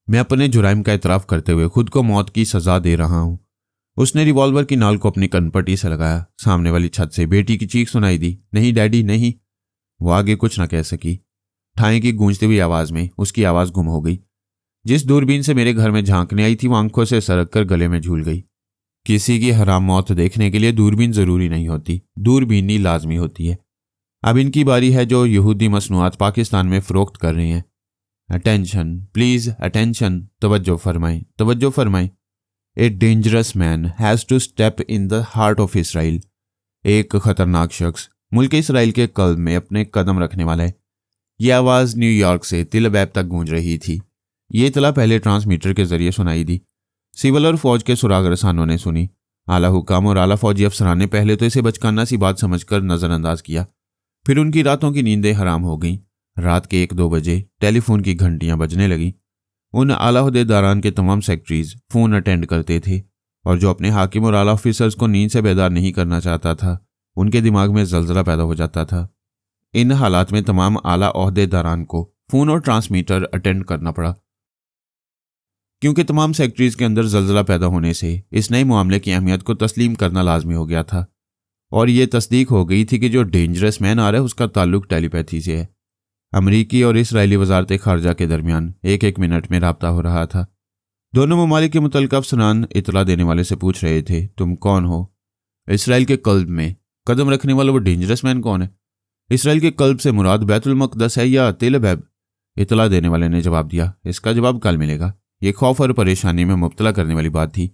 मैं अपने जुराइम का इतराफ करते हुए खुद को मौत की सजा दे रहा हूं। उसने रिवॉल्वर की नाल को अपनी कनपट्टी से लगाया। सामने वाली छत से बेटी की चीख सुनाई दी, नहीं डैडी नहीं। वो आगे कुछ न कह सकी। ठाई की गूंजती हुई आवाज में उसकी आवाज गुम हो गई। जिस दूरबीन से मेरे घर में झांकने आई थी, वो आंखों से सरक कर गले में झूल गई। किसी की हराम मौत देखने के लिए दूरबीन जरूरी नहीं होती, दूरबीनी लाजमी होती है। अब इनकी बारी है जो यहूदी मसनूआत पाकिस्तान में फरोख्त कर रही हैं। अटेंशन प्लीज, अटेंशन, तवज्जो फरमाएं, तवज्जो फरमाएं। A dangerous man has to step in the heart of Israel. एक खतरनाक शख्स मुल्क इसराइल के कल्ब में अपने कदम रखने वाला है। यह आवाज न्यूयॉर्क से तिल अबैब तक गूंज रही थी। ये इतला पहले ट्रांसमीटर के जरिए सुनाई दी। सिविल और फौज के सुराग रसानों ने सुनी। आला हुकाम और आला फौजी अफसरान ने पहले तो इसे बचकाना सी बात समझकर नजरअंदाज किया, फिर उनकी रातों की नींदें हराम हो गईं। रात के 1-2 बजे टेलीफोन की घंटियां बजने लगीं। उन आला ओहदेदारान के तमाम सेक्रेटरीज फोन अटेंड करते थे, और जो अपने हाकिम और आला ऑफिसर्स को नींद से बेदार नहीं करना चाहता था, उनके दिमाग में जलजला पैदा हो जाता था। इन हालात में तमाम आला ओहदेदारान को फोन और ट्रांसमीटर अटेंड करना पड़ा, क्योंकि तमाम सेक्रेटरीज के अंदर जलजला पैदा होने से इस नए मामले की अहमियत को तस्लीम करना लाजमी हो गया था। और ये तस्दीक हो गई थी कि जो डेंजरस मैन आ रहा है उसका ताल्लुक टेलीपैथी से है। अमरीकी और इसराइली वजारत खारजा के दरमियान 1-1 मिनट में राब्ता हो रहा था। दोनों ममालिक के मुतल्लिक़ अफसरान इतला देने वाले से पूछ रहे थे, तुम कौन हो? इसराइल के कल्ब में कदम रखने वाला वो डेंजरस मैन कौन है? इसराइल के कल्ब से मुराद बैतुल मक़दस है या तेल अबैब? इतला देने वाले ने जवाब दिया, इसका जवाब कल मिलेगा। ये खौफ और परेशानी में मुब्तला करने वाली बात थी।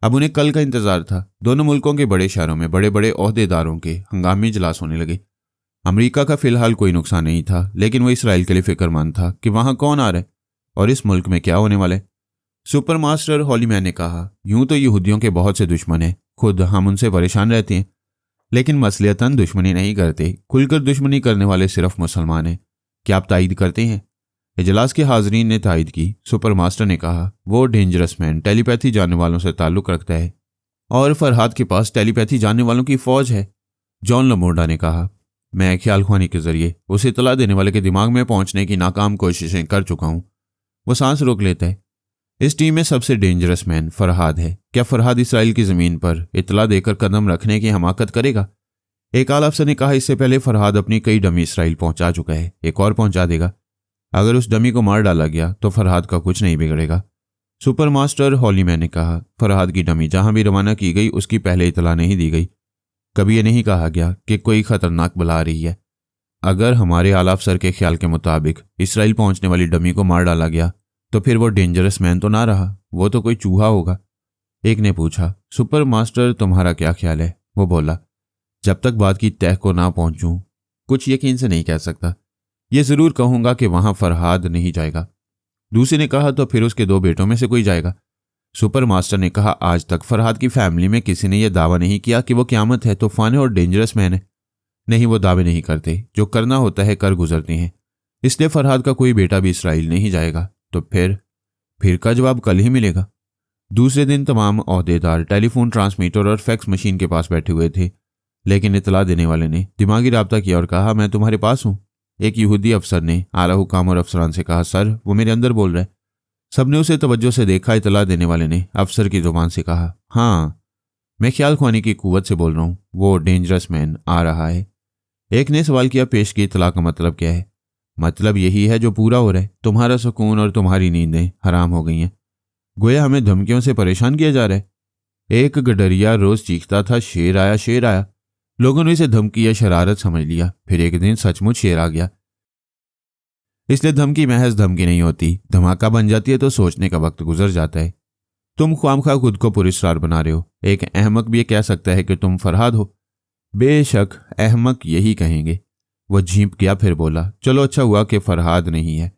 अब उन्हें कल का इंतजार था। दोनों मुल्कों के बड़े शहरों में बड़े बड़े ओहदेदारों के हंगामी इजलास होने लगे। अमेरिका का फिलहाल कोई नुकसान नहीं था, लेकिन वो इसराइल के लिए फिक्रमंद था कि वहां कौन आ रहा है और इस मुल्क में क्या होने वाला है। सुपर मास्टर हॉलीमैन ने कहा, यूं तो यहूदियों के बहुत से दुश्मन हैं, खुद हम उनसे परेशान रहते हैं, लेकिन मसलियतन दुश्मनी नहीं करते। खुलकर दुश्मनी करने वाले सिर्फ मुसलमान हैं। क्या आप तायद करते हैं? इजलास के हाजरीन ने तायद की। सुपर मास्टर ने कहा, वो डेंजरस मैन टेलीपैथी जानने वालों से ताल्लुक रखता है और फरहाद के पास टेलीपैथी जानने वालों की फौज है। जॉन लमोर्डा ने कहा, मैं ख्याल ख्वानी के जरिए उसे इतला देने वाले के दिमाग में पहुंचने की नाकाम कोशिशें कर चुका हूं। वो सांस रोक लेता है। इस टीम में सबसे डेंजरस मैन फरहाद है। क्या फरहाद इसराइल की जमीन पर इतला देकर कदम रखने की हमाकत करेगा? एक आला अफसर ने कहा, इससे पहले फरहाद अपनी कई डमी इसराइल पहुंचा चुका है, एक और पहुंचा देगा। अगर उस डमी को मार डाला गया तो फरहाद का कुछ नहीं बिगड़ेगा। सुपर मास्टर हॉलीमैन ने कहा, फरहाद की डमी जहां भी रवाना की गई उसकी पहले इतला नहीं दी गई। कभी यह नहीं कहा गया कि कोई खतरनाक बला आ रही है। अगर हमारे आला अफसर के ख्याल के मुताबिक इसराइल पहुंचने वाली डमी को मार डाला गया तो फिर वो डेंजरस मैन तो ना रहा, वो तो कोई चूहा होगा। एक ने पूछा। सुपर मास्टर तुम्हारा क्या ख्याल है? वो बोला, जब तक बात की तह को ना पहुंचूं कुछ यकीन से नहीं कह सकता। ये जरूर कहूंगा कि वहां फरहाद नहीं जाएगा। दूसरे ने कहा, तो फिर उसके 2 बेटों में से कोई जाएगा। सुपर मास्टर ने कहा, आज तक फरहाद की फैमिली में किसी ने यह दावा नहीं किया कि वो क़यामत है, तूफान है और डेंजरस मैन है। नहीं, वो दावे नहीं करते, जो करना होता है कर गुजरते हैं। इसलिए फरहाद का कोई बेटा भी इसराइल नहीं जाएगा। तो फिर का जवाब कल ही मिलेगा। दूसरे दिन तमाम ओहदेदार टेलीफोन ट्रांसमीटर और फैक्स मशीन के पास बैठे हुए थे, लेकिन इतला देने वाले ने दिमागी राब्ता किया और कहा, मैं तुम्हारे पास हूं। एक यहूदी अफसर ने आला हुकाम और अफसरान से कहा, सर वो मेरे अंदर बोल रहा है। सबने उसे तवज्जो से देखा। इतला देने वाले ने अफसर की जुबान से कहा, हाँ मैं ख्याल खुआनी की कुव्वत से बोल रहा हूँ, वो डेंजरस मैन आ रहा है। एक ने सवाल किया, पेश की इतला का मतलब क्या है? मतलब यही है जो पूरा हो रहा है, तुम्हारा सुकून और तुम्हारी नींदें हराम हो गई हैं। गोया हमें धमकियों से परेशान किया जा रहा है। एक गडरिया रोज चीखता था, शेर आया शेर आया। लोगों ने इसे धमकी या शरारत समझ लिया। फिर एक दिन सचमुच शेर आ गया। इसलिए धमकी महज धमकी नहीं होती, धमाका बन जाती है तो सोचने का वक्त गुजर जाता है। तुम ख्वामखा खुद को पुरस्कार बना रहे हो। एक अहमक भी ये कह सकता है कि तुम फरहाद हो। बेशक अहमक यही कहेंगे। वो झींप गया, फिर बोला, चलो अच्छा हुआ कि फरहाद नहीं है।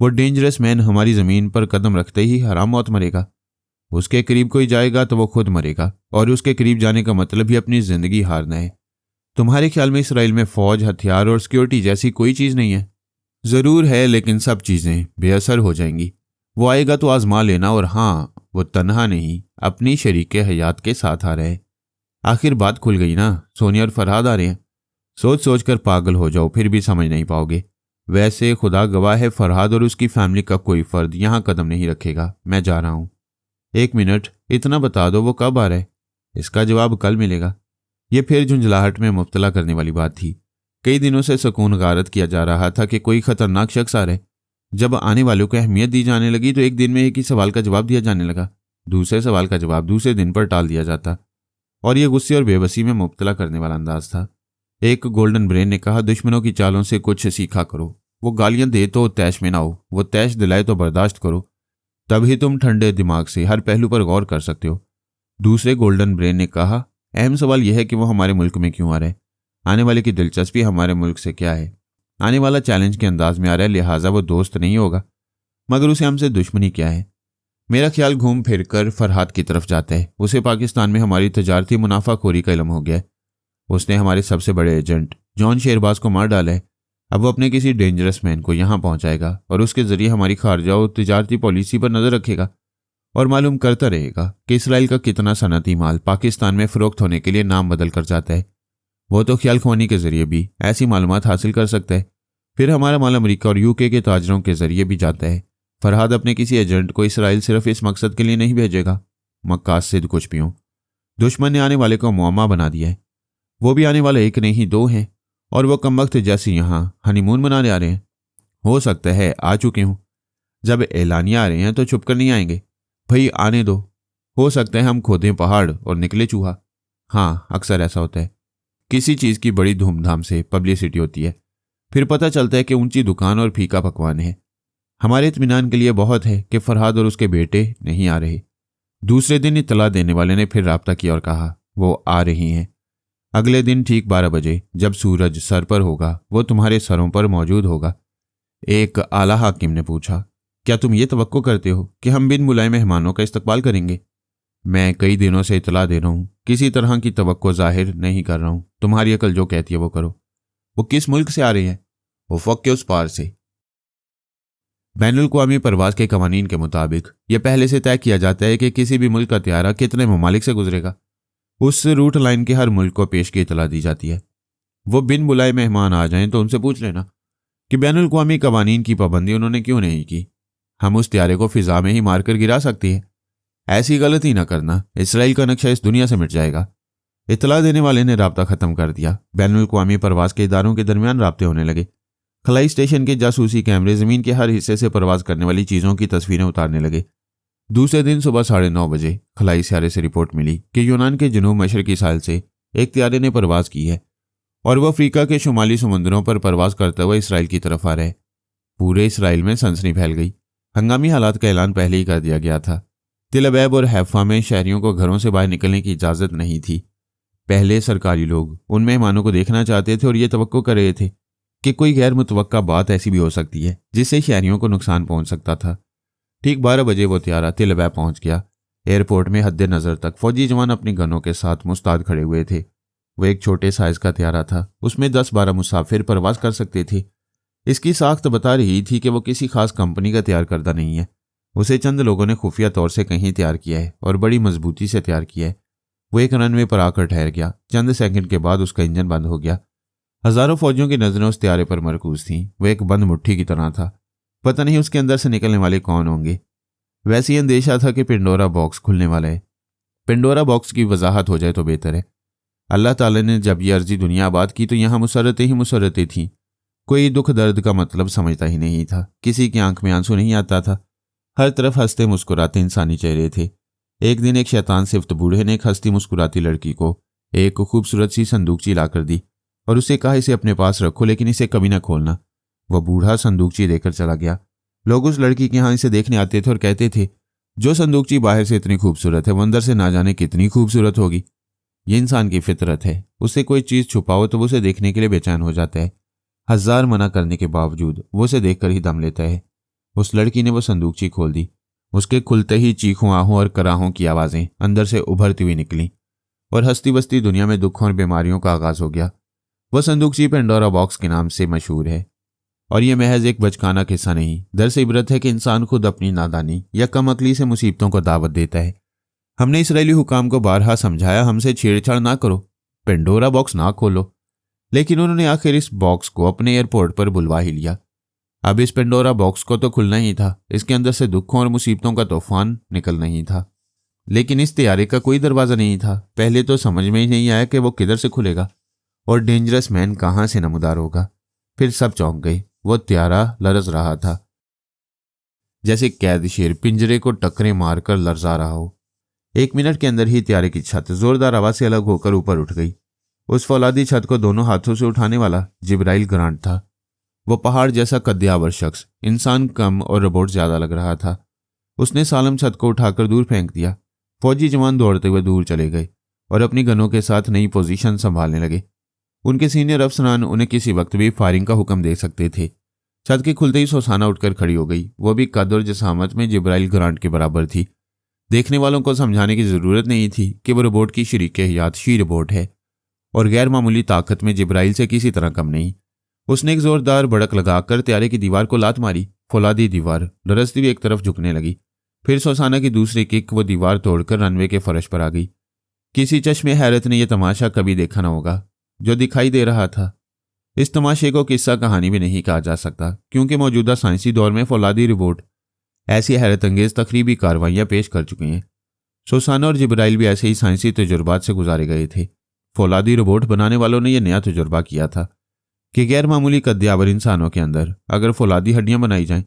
वो डेंजरस मैन हमारी जमीन पर कदम रखते ही हराम मौत मरेगा। उसके करीब कोई जाएगा तो वो खुद मरेगा, और उसके करीब जाने का मतलब ही अपनी जिंदगी हारना है। तुम्हारे ख्याल में इसराइल में फौज, हथियार और सिक्योरिटी जैसी कोई चीज नहीं है? जरूर है, लेकिन सब चीजें बेअसर हो जाएंगी। वो आएगा तो आजमा लेना, और हाँ वो तन्हा नहीं, अपनी शरीके हयात के साथ आ रहे हैं। आखिर बात खुल गई ना, सोनिया और फरहाद आ रहे हैं। सोच सोच कर पागल हो जाओ, फिर भी समझ नहीं पाओगे। वैसे खुदा गवाह है, फरहाद और उसकी फैमिली का कोई फर्द यहां कदम नहीं रखेगा। मैं जा रहा हूं। 1 मिनट, इतना बता दो वो कब आ रहा है? इसका जवाब कल मिलेगा। यह फिर झुंझलाहट में मुब्तला करने वाली बात थी। कई दिनों से सुकून गारत किया जा रहा था कि कोई खतरनाक शख्स आ रहा है। जब आने वालों को अहमियत दी जाने लगी तो एक दिन में एक ही सवाल का जवाब दिया जाने लगा। दूसरे सवाल का जवाब दूसरे दिन पर टाल दिया जाता, और यह गुस्से और बेबसी में मुब्तला करने वाला अंदाज था। एक गोल्डन ब्रेन ने कहा, दुश्मनों की चालों से कुछ सीखा करो। वो गालियां दे तो तैश में ना हो, वो तैश दिलाए तो बर्दाश्त करो। तभी तुम ठंडे दिमाग से हर पहलू पर गौर कर सकते हो। दूसरे गोल्डन ब्रेन ने कहा, अहम सवाल यह है कि वो हमारे मुल्क में क्यों आ रहे हैं? आने वाले की दिलचस्पी हमारे मुल्क से क्या है? आने वाला चैलेंज के अंदाज में आ रहा है, लिहाजा वो दोस्त नहीं होगा। मगर उसे हमसे दुश्मनी क्या है? मेरा ख्याल घूम फिर कर फरहाद की तरफ जाता है। उसे पाकिस्तान में हमारी तजारती मुनाफाखोरी का इल्म हो गया है। उसने हमारे सबसे बड़े एजेंट जॉन शेरबाज को मार डाला है। अब वो अपने किसी डेंजरस मैन को यहाँ पहुंचाएगा और उसके जरिए हमारी खारजा और तजारती पॉलिसी पर नजर रखेगा और मालूम करता रहेगा कि इसराइल का कितना सनती माल पाकिस्तान में फरोख्त होने के लिए नाम बदल कर जाता है। वो तो ख्याल खुआनी के जरिए भी ऐसी मालूमात हासिल कर सकता है। फिर हमारा माल अमेरिका और यूके के ताजरों के जरिए भी जाता है। फरहाद अपने किसी एजेंट को इसराइल सिर्फ इस मकसद के लिए नहीं भेजेगा, मकासद कुछ भी हो। दुश्मन ने आने वाले को मुअम्मा बना दिया है। वो भी आने वाले एक नहीं 2 हैं, और वो कमबख्त जैसे यहाँ हनीमून मनाने आ रहे हैं। हो सकता है आ चुके हों। जब एलानिया आ रहे हैं तो छुप कर नहीं आएंगे। भाई आने दो। हो सकता है हम खोदें पहाड़ और निकले चूहा। हाँ, अक्सर ऐसा होता है। किसी चीज़ की बड़ी धूमधाम से पब्लिसिटी होती है, फिर पता चलता है कि ऊंची दुकान और फीका पकवान है। हमारे इत्मीनान के लिए बहुत है कि फरहाद और उसके बेटे नहीं आ रहे। दूसरे दिन इत्तला देने वाले ने फिर राब्ता किया और कहा वो आ रही हैं। अगले दिन ठीक 12 बजे जब सूरज सर पर होगा वो तुम्हारे सरों पर मौजूद होगा। एक आला हाकिम ने पूछा, क्या तुम ये तवक्को करते हो कि हम बिन बुलाए मेहमानों का इस्तकबाल करेंगे? मैं कई दिनों से इतला दे रहा हूं, किसी तरह की तवक्को जाहिर नहीं कर रहा हूं। तुम्हारी अकल जो कहती है वो करो। वो किस मुल्क से आ रही है? उफ़क़ के उस पार से। बैनुल-अक़वामी परवाज़ के कवानीन के मुताबिक यह पहले से तय किया जाता है कि किसी भी मुल्क का त्यारा कितने ममालिक से गुजरेगा। उस रूट लाइन के हर मुल्क को पेश की इतला दी जाती है। वो बिन बुलाए मेहमान आ जाएं तो उनसे पूछ लेना कि बैनुल-अक़वामी कवानीन की पाबंदी उन्होंने क्यों नहीं की। हम उस त्यारे को फिजा में ही मारकर गिरा सकती है। ऐसी गलती न करना, इसराइल का नक्शा इस दुनिया से मिट जाएगा। इतला देने वाले ने राब्ता खत्म कर दिया। बैनुल-अक़वामी परवाज के इदारों के दरमियान राब्ते होने लगे। खलाई स्टेशन के जासूसी कैमरे जमीन के हर हिस्से से परवाज करने वाली चीज़ों की तस्वीरें उतारने लगे। दूसरे दिन सुबह 9:30 बजे खलाई सियारे से रिपोर्ट मिली कि यूनान के जनूब मशरकी साहिल से एक त्यारे ने परवाज की है और वह अफ्रीका के शुमाली समुद्रों पर परवाज करता हुआ इसराइल की तरफ आ रहा है। पूरे इसराइल में सनसनी फैल गई। हंगामी हालात का ऐलान पहले ही कर दिया गया था। तिल अबैब और हैफा में शहरियों को घरों से बाहर निकलने की इजाज़त नहीं थी। पहले सरकारी लोग उन मेहमानों को देखना चाहते थे और ये तवक्को कर रहे थे कि कोई गैर मुतवक्का बात ऐसी भी हो सकती है जिससे शहरियों को नुकसान पहुंच सकता था। ठीक 12 बजे वो त्यारा तिल अबैब पहुंच गया। एयरपोर्ट में हद्दे नज़र तक फौजी जवान अपनी गनों के साथ मुस्ताद खड़े हुए थे। वो एक छोटे साइज का त्यारा था, उसमें 10-12 मुसाफिर परवाज कर सकते थे। इसकी साख्त बता रही थी कि वो किसी खास कंपनी का तैयार करदा नहीं है। उसे चंद लोगों ने खुफिया तौर से कहीं तैयार किया है और बड़ी मजबूती से तैयार किया है। वो एक रनवे पर आकर ठहर गया। चंद सेकंड के बाद उसका इंजन बंद हो गया। हजारों फौजियों की नजरें उस त्यारे पर मरकूज थीं। वो एक बंद मुट्ठी की तरह था। पता नहीं उसके अंदर से निकलने वाले कौन होंगे। वैसे ही अंदेशा था कि पिंडोरा बॉक्स खुलने वाला है। पिंडोरा बॉक्स की वजाहत हो जाए तो बेहतर है। अल्लाह ताला ने जब ये अर्जी दुनिया आबाद की तो यहाँ मुसरतें ही मुसरतें थीं। कोई दुख दर्द का मतलब समझता ही नहीं था। किसी की आंख में आंसू नहीं आता था। हर तरफ हंसते मुस्कुराते इंसानी चेहरे थे। एक दिन एक शैतान सिफ्त बूढ़े ने एक हंसती मुस्कुराती लड़की को एक खूबसूरत सी संदूकची लाकर दी और उसे कहा, इसे अपने पास रखो लेकिन इसे कभी ना खोलना। वह बूढ़ा संदूकची देकर चला गया। लोग उस लड़की के यहाँ इसे देखने आते थे और कहते थे, जो संदूकची बाहर से इतनी खूबसूरत है वो अंदर से ना जाने कितनी खूबसूरत होगी। ये इंसान की फितरत है। उसे कोई चीज़ छुपाओ तो वो उसे देखने के लिए बेचैन हो जाता है। हजार मना करने के बावजूद वो उसे देखकर ही दम लेता है। उस लड़की ने वो संदूकची खोल दी। उसके खुलते ही चीखों आहों और कराहों की आवाज़ें अंदर से उभरती हुई निकलीं और हंसती बसती दुनिया में दुखों और बीमारियों का आगाज़ हो गया। वह संदूकची पेंडोरा बॉक्स के नाम से मशहूर है और यह महज एक बचकाना किस्सा नहीं, दरस इबरत है कि इंसान खुद अपनी नादानी या कम अकली से मुसीबतों को दावत देता है। हमने इसराइली हुकाम को बारहा समझाया, हमसे छेड़छाड़ ना करो, पेंडोरा बॉक्स ना खोलो, लेकिन उन्होंने आखिर इस बॉक्स को अपने एयरपोर्ट पर बुलवा ही लिया। अब इस पेंडोरा बॉक्स को तो खुलना ही था। इसके अंदर से दुखों और मुसीबतों का तूफान निकलना ही था। लेकिन इस तैयारी का कोई दरवाज़ा नहीं था। पहले तो समझ में ही नहीं आया कि वो किधर से खुलेगा और डेंजरस मैन कहाँ से नमूदार होगा। फिर सब चौंक गए। वो त्यारा लरज रहा था, जैसे कैद शेर पिंजरे को टकरे मारकर लरजा रहा हो। 1 मिनट के अंदर ही त्यारे की छत जोरदार आवाज से अलग होकर ऊपर उठ गई। उस फौलादी छत को दोनों हाथों से उठाने वाला जिब्राइल ग्रांट था। वो पहाड़ जैसा कद्यावर शख्स इंसान कम और रोबोट ज्यादा लग रहा था। उसने सालम छत को उठाकर दूर फेंक दिया। फौजी जवान दौड़ते हुए दूर चले गए और अपनी गनों के साथ नई पोजीशन संभालने लगे। उनके सीनियर अफसरान उन्हें किसी वक्त भी फायरिंग का हुक्म दे सकते थे। छत के खुलते ही सोसाना उठकर खड़ी हो गई। वो भी कद और जसामत में जिब्राइल ग्रांट के बराबर थी। देखने वालों को समझाने की जरूरत नहीं थी कि वो रोबोट की शरीक हयात शी रोबोट है और गैर मामूली ताकत में जिब्राइल से किसी तरह कम नहीं। उसने एक जोरदार भड़क लगाकर त्यारे की दीवार को लात मारी। फौलादी दीवार लरसती हुई एक तरफ झुकने लगी। फिर सोसाना की दूसरी किक वो दीवार तोड़कर रनवे के फर्श पर आ गई। किसी चश्मे हैरत ने यह तमाशा कभी देखा न होगा जो दिखाई दे रहा था। इस तमाशे को किस्सा कहानी भी नहीं कहा जा सकता, क्योंकि मौजूदा साइंसी दौर में फौलादी रोबोट ऐसी हैरत अंगेज तकरीबी कार्रवाइयाँ पेश कर चुके हैं। सोसाना और जिब्राइल भी ऐसे ही साइंसी तजुर्बात से गुजारे गए थे। फौलादी रोबोट बनाने वालों ने यह नया तजुर्बा किया था कि गैर मामूली कद्यावर इंसानों के अंदर अगर फौलादी हड्डियां बनाई जाएं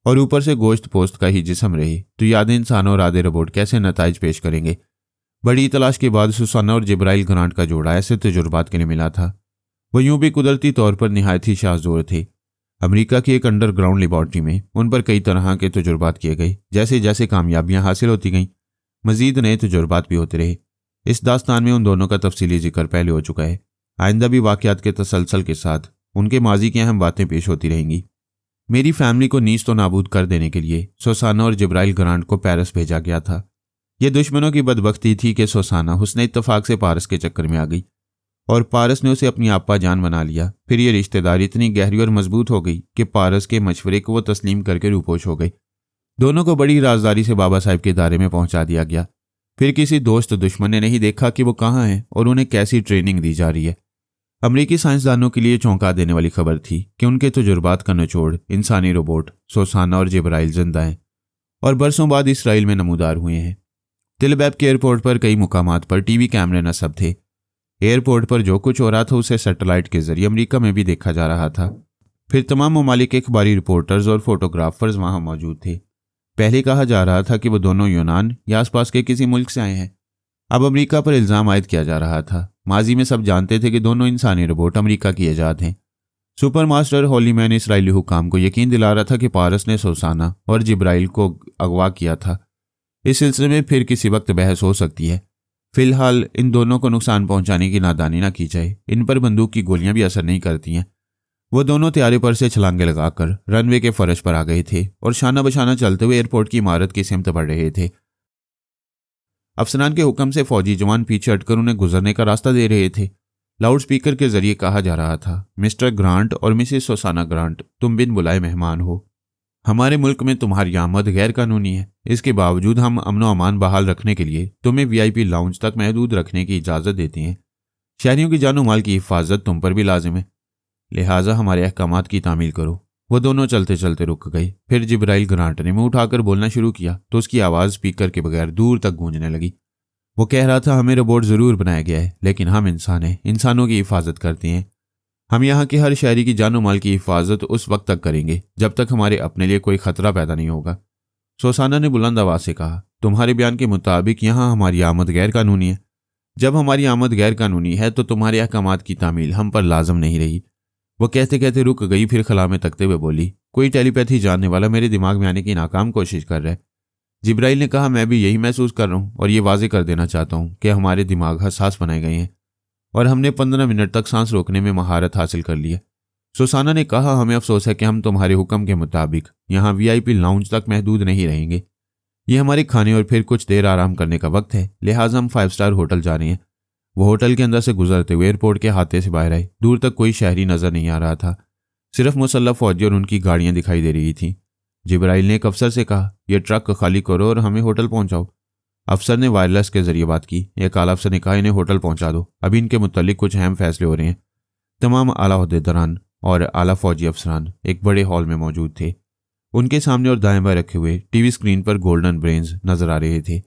और ऊपर से गोश्त पोस्त का ही जिस्म रहे तो ये आधे इंसानों और आधे रोबोट कैसे नताइज पेश करेंगे। बड़ी तलाश के बाद सोसाना और जिब्राइल ग्रांट का जोड़ा ऐसे तजुर्बात के लिए मिला था। वो यूं भी कुदरती तौर पर निहायत ही शाहजोर थे। अमेरिका की एक अंडरग्राउंड लेबॉर्ट्री में उन पर कई तरह के तजुर्बात किए गए। जैसे जैसे कामयाबियां हासिल होती गईं मजीद नए तजुर्बात भी होते रहे। इस दास्तान में उन दोनों का तफसीली जिक्र पहले हो चुका है। आइंदा भी वाक़यात के तसलसल के साथ उनके माजी की अहम बातें पेश होती रहेंगी। मेरी फैमिली को नीज तो नाबूद कर देने के लिए सोसाना और जिब्राइल ग्रांट को पेरिस भेजा गया था। यह दुश्मनों की बदबख्ती थी कि सोसाना हुस्न इत्तफाक से पारस के चक्कर में आ गई और पारस ने उसे अपनी आपा जान बना लिया। फिर यह रिश्तेदारी इतनी गहरी और मजबूत हो गई कि पारस के मशवरे को वो तस्लीम करके रूपोश हो गई। दोनों को बड़ी राजदारी से बाबा साहब के दायरे में पहुंचा दिया गया। फिर किसी दोस्त दुश्मन ने नहीं देखा कि वो कहाँ हैं और उन्हें कैसी ट्रेनिंग दी जा रही है। अमरीकी साइंसदानों के लिए चौंका देने वाली खबर थी कि उनके तजुर्बात का निचोड़ इंसानी रोबोट सोसाना और जिब्राइल जिंदा हैं और बरसों बाद इसराइल में नमूदार हुए हैं। तिल अबैब के एयरपोर्ट पर कई मुकामात पर टीवी कैमरे नस्ब थे। एयरपोर्ट पर जो कुछ हो रहा था उसे सैटेलाइट के जरिए अमेरिका में भी देखा जा रहा था। फिर तमाम ममालिक के अखबारी रिपोर्टर्स और फोटोग्राफर्स वहां मौजूद थे। पहले कहा जा रहा था कि वो दोनों यूनान या आसपास के किसी मुल्क से आए हैं। अब अमेरिका पर इल्ज़ाम आयद किया जा रहा था। माजी में सब जानते थे कि दोनों इंसानी रोबोट अमेरिका की ईजाद हैं। सुपरमास्टर हॉलीमैन इसराइली हुकाम को यकीन दिला रहा था कि पारस ने सुसाना और जिब्राइल को अगवा किया था। इस सिलसिले में फिर किसी वक्त बहस हो सकती है। फिलहाल इन दोनों को नुकसान पहुंचाने की नादानी ना की जाए। इन पर बंदूक की गोलियां भी असर नहीं करती हैं। वो दोनों त्यारे पर से छलांगे लगाकर रनवे के फर्श पर आ गए थे और शाना बशाना चलते हुए एयरपोर्ट की इमारत की सिमत बढ़ रहे थे। अफसरान के हुक्म से फौजी जवान पीछे हटकर उन्हें गुजरने का रास्ता दे रहे थे। लाउड स्पीकर के जरिए कहा जा रहा था, मिस्टर ग्रांट और मिसेस सुसाना ग्रांट, तुम बिन बुलाए मेहमान हो। हमारे मुल्क में तुम्हारी आमद गैर कानूनी है। इसके बावजूद हम अमन व अमान बहाल रखने के लिए तुम्हें वीआईपी लाउंज तक महदूद रखने की इजाज़त देते हैं। शहरियों की जानो माल की हिफाजत तुम पर भी लाजिम है, लिहाजा हमारे अहकामात की तामील करो। वो दोनों चलते चलते रुक गए। फिर जिब्राइल ग्रांट ने मुंह उठाकर बोलना शुरू किया तो उसकी आवाज़ स्पीकर के बगैर दूर तक गूंजने लगी। वो कह रहा था, हमें रोबोट ज़रूर बनाया गया है, लेकिन हम इंसान हैं, इंसानों की हिफाजत करते हैं। हम यहाँ के हर शहरी की जानो माल की हिफाजत उस वक्त तक करेंगे जब तक हमारे अपने लिए कोई खतरा पैदा नहीं होगा। सुसाना ने बुलंद आवाज़ से कहा, तुम्हारे बयान के मुताबिक यहाँ हमारी आमद गैर कानूनी है। जब हमारी आमद गैर कानूनी है तो तुम्हारे अहकामात की तामील हम पर लाजम नहीं रही। वो कहते कहते रुक गई, फिर खला में तकते हुए बोली, कोई टेलीपैथी जानने वाला मेरे दिमाग में आने की नाकाम कोशिश कर रहा है। जिब्राइल ने कहा, मैं भी यही महसूस कर रहा हूँ और ये वाजे कर देना चाहता हूँ कि हमारे दिमाग हसास बनाए गए हैं और हमने 15 मिनट तक सांस रोकने में महारत हासिल कर ली है। सुसाना ने कहा, हमें अफसोस है कि हम तुम्हारे हुक्म के मुताबिक यहाँ वीआईपी लाउंज तक महदूद नहीं रहेंगे। ये हमारे खाने और फिर कुछ देर आराम करने का वक्त है, लिहाजा हम 5 स्टार होटल जा रहे हैं। वो होटल के अंदर से गुजरते हुए एयरपोर्ट के हाथे से बाहर आए। दूर तक कोई शहरी नजर नहीं आ रहा था, सिर्फ मुसल्लफ फौजी और उनकी गाड़ियां दिखाई दे रही थीं। जिब्राइल ने एक अफसर से कहा, यह ट्रक खाली करो और हमें होटल पहुंचाओ। अफसर ने वायरलेस के जरिए बात की। एक आला अफसर ने कहा, इन्हें होटल पहुंचा दो, अभी इनके मुतालिक कुछ अहम फैसले हो रहे हैं। तमाम आला ओहदेदारान और आला फौजी अफसरान एक बड़े हॉल में मौजूद थे। उनके सामने और दाएं बाएं रखे हुए टीवी स्क्रीन पर गोल्डन ब्रेन्स नजर आ रहे थे।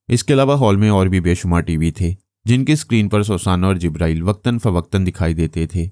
इसके अलावा हॉल में और भी बेशुमार टीवी थे जिनकी स्क्रीन पर सुसाना और जिब्राइल वक्तन फवक्तन दिखाई देते थे।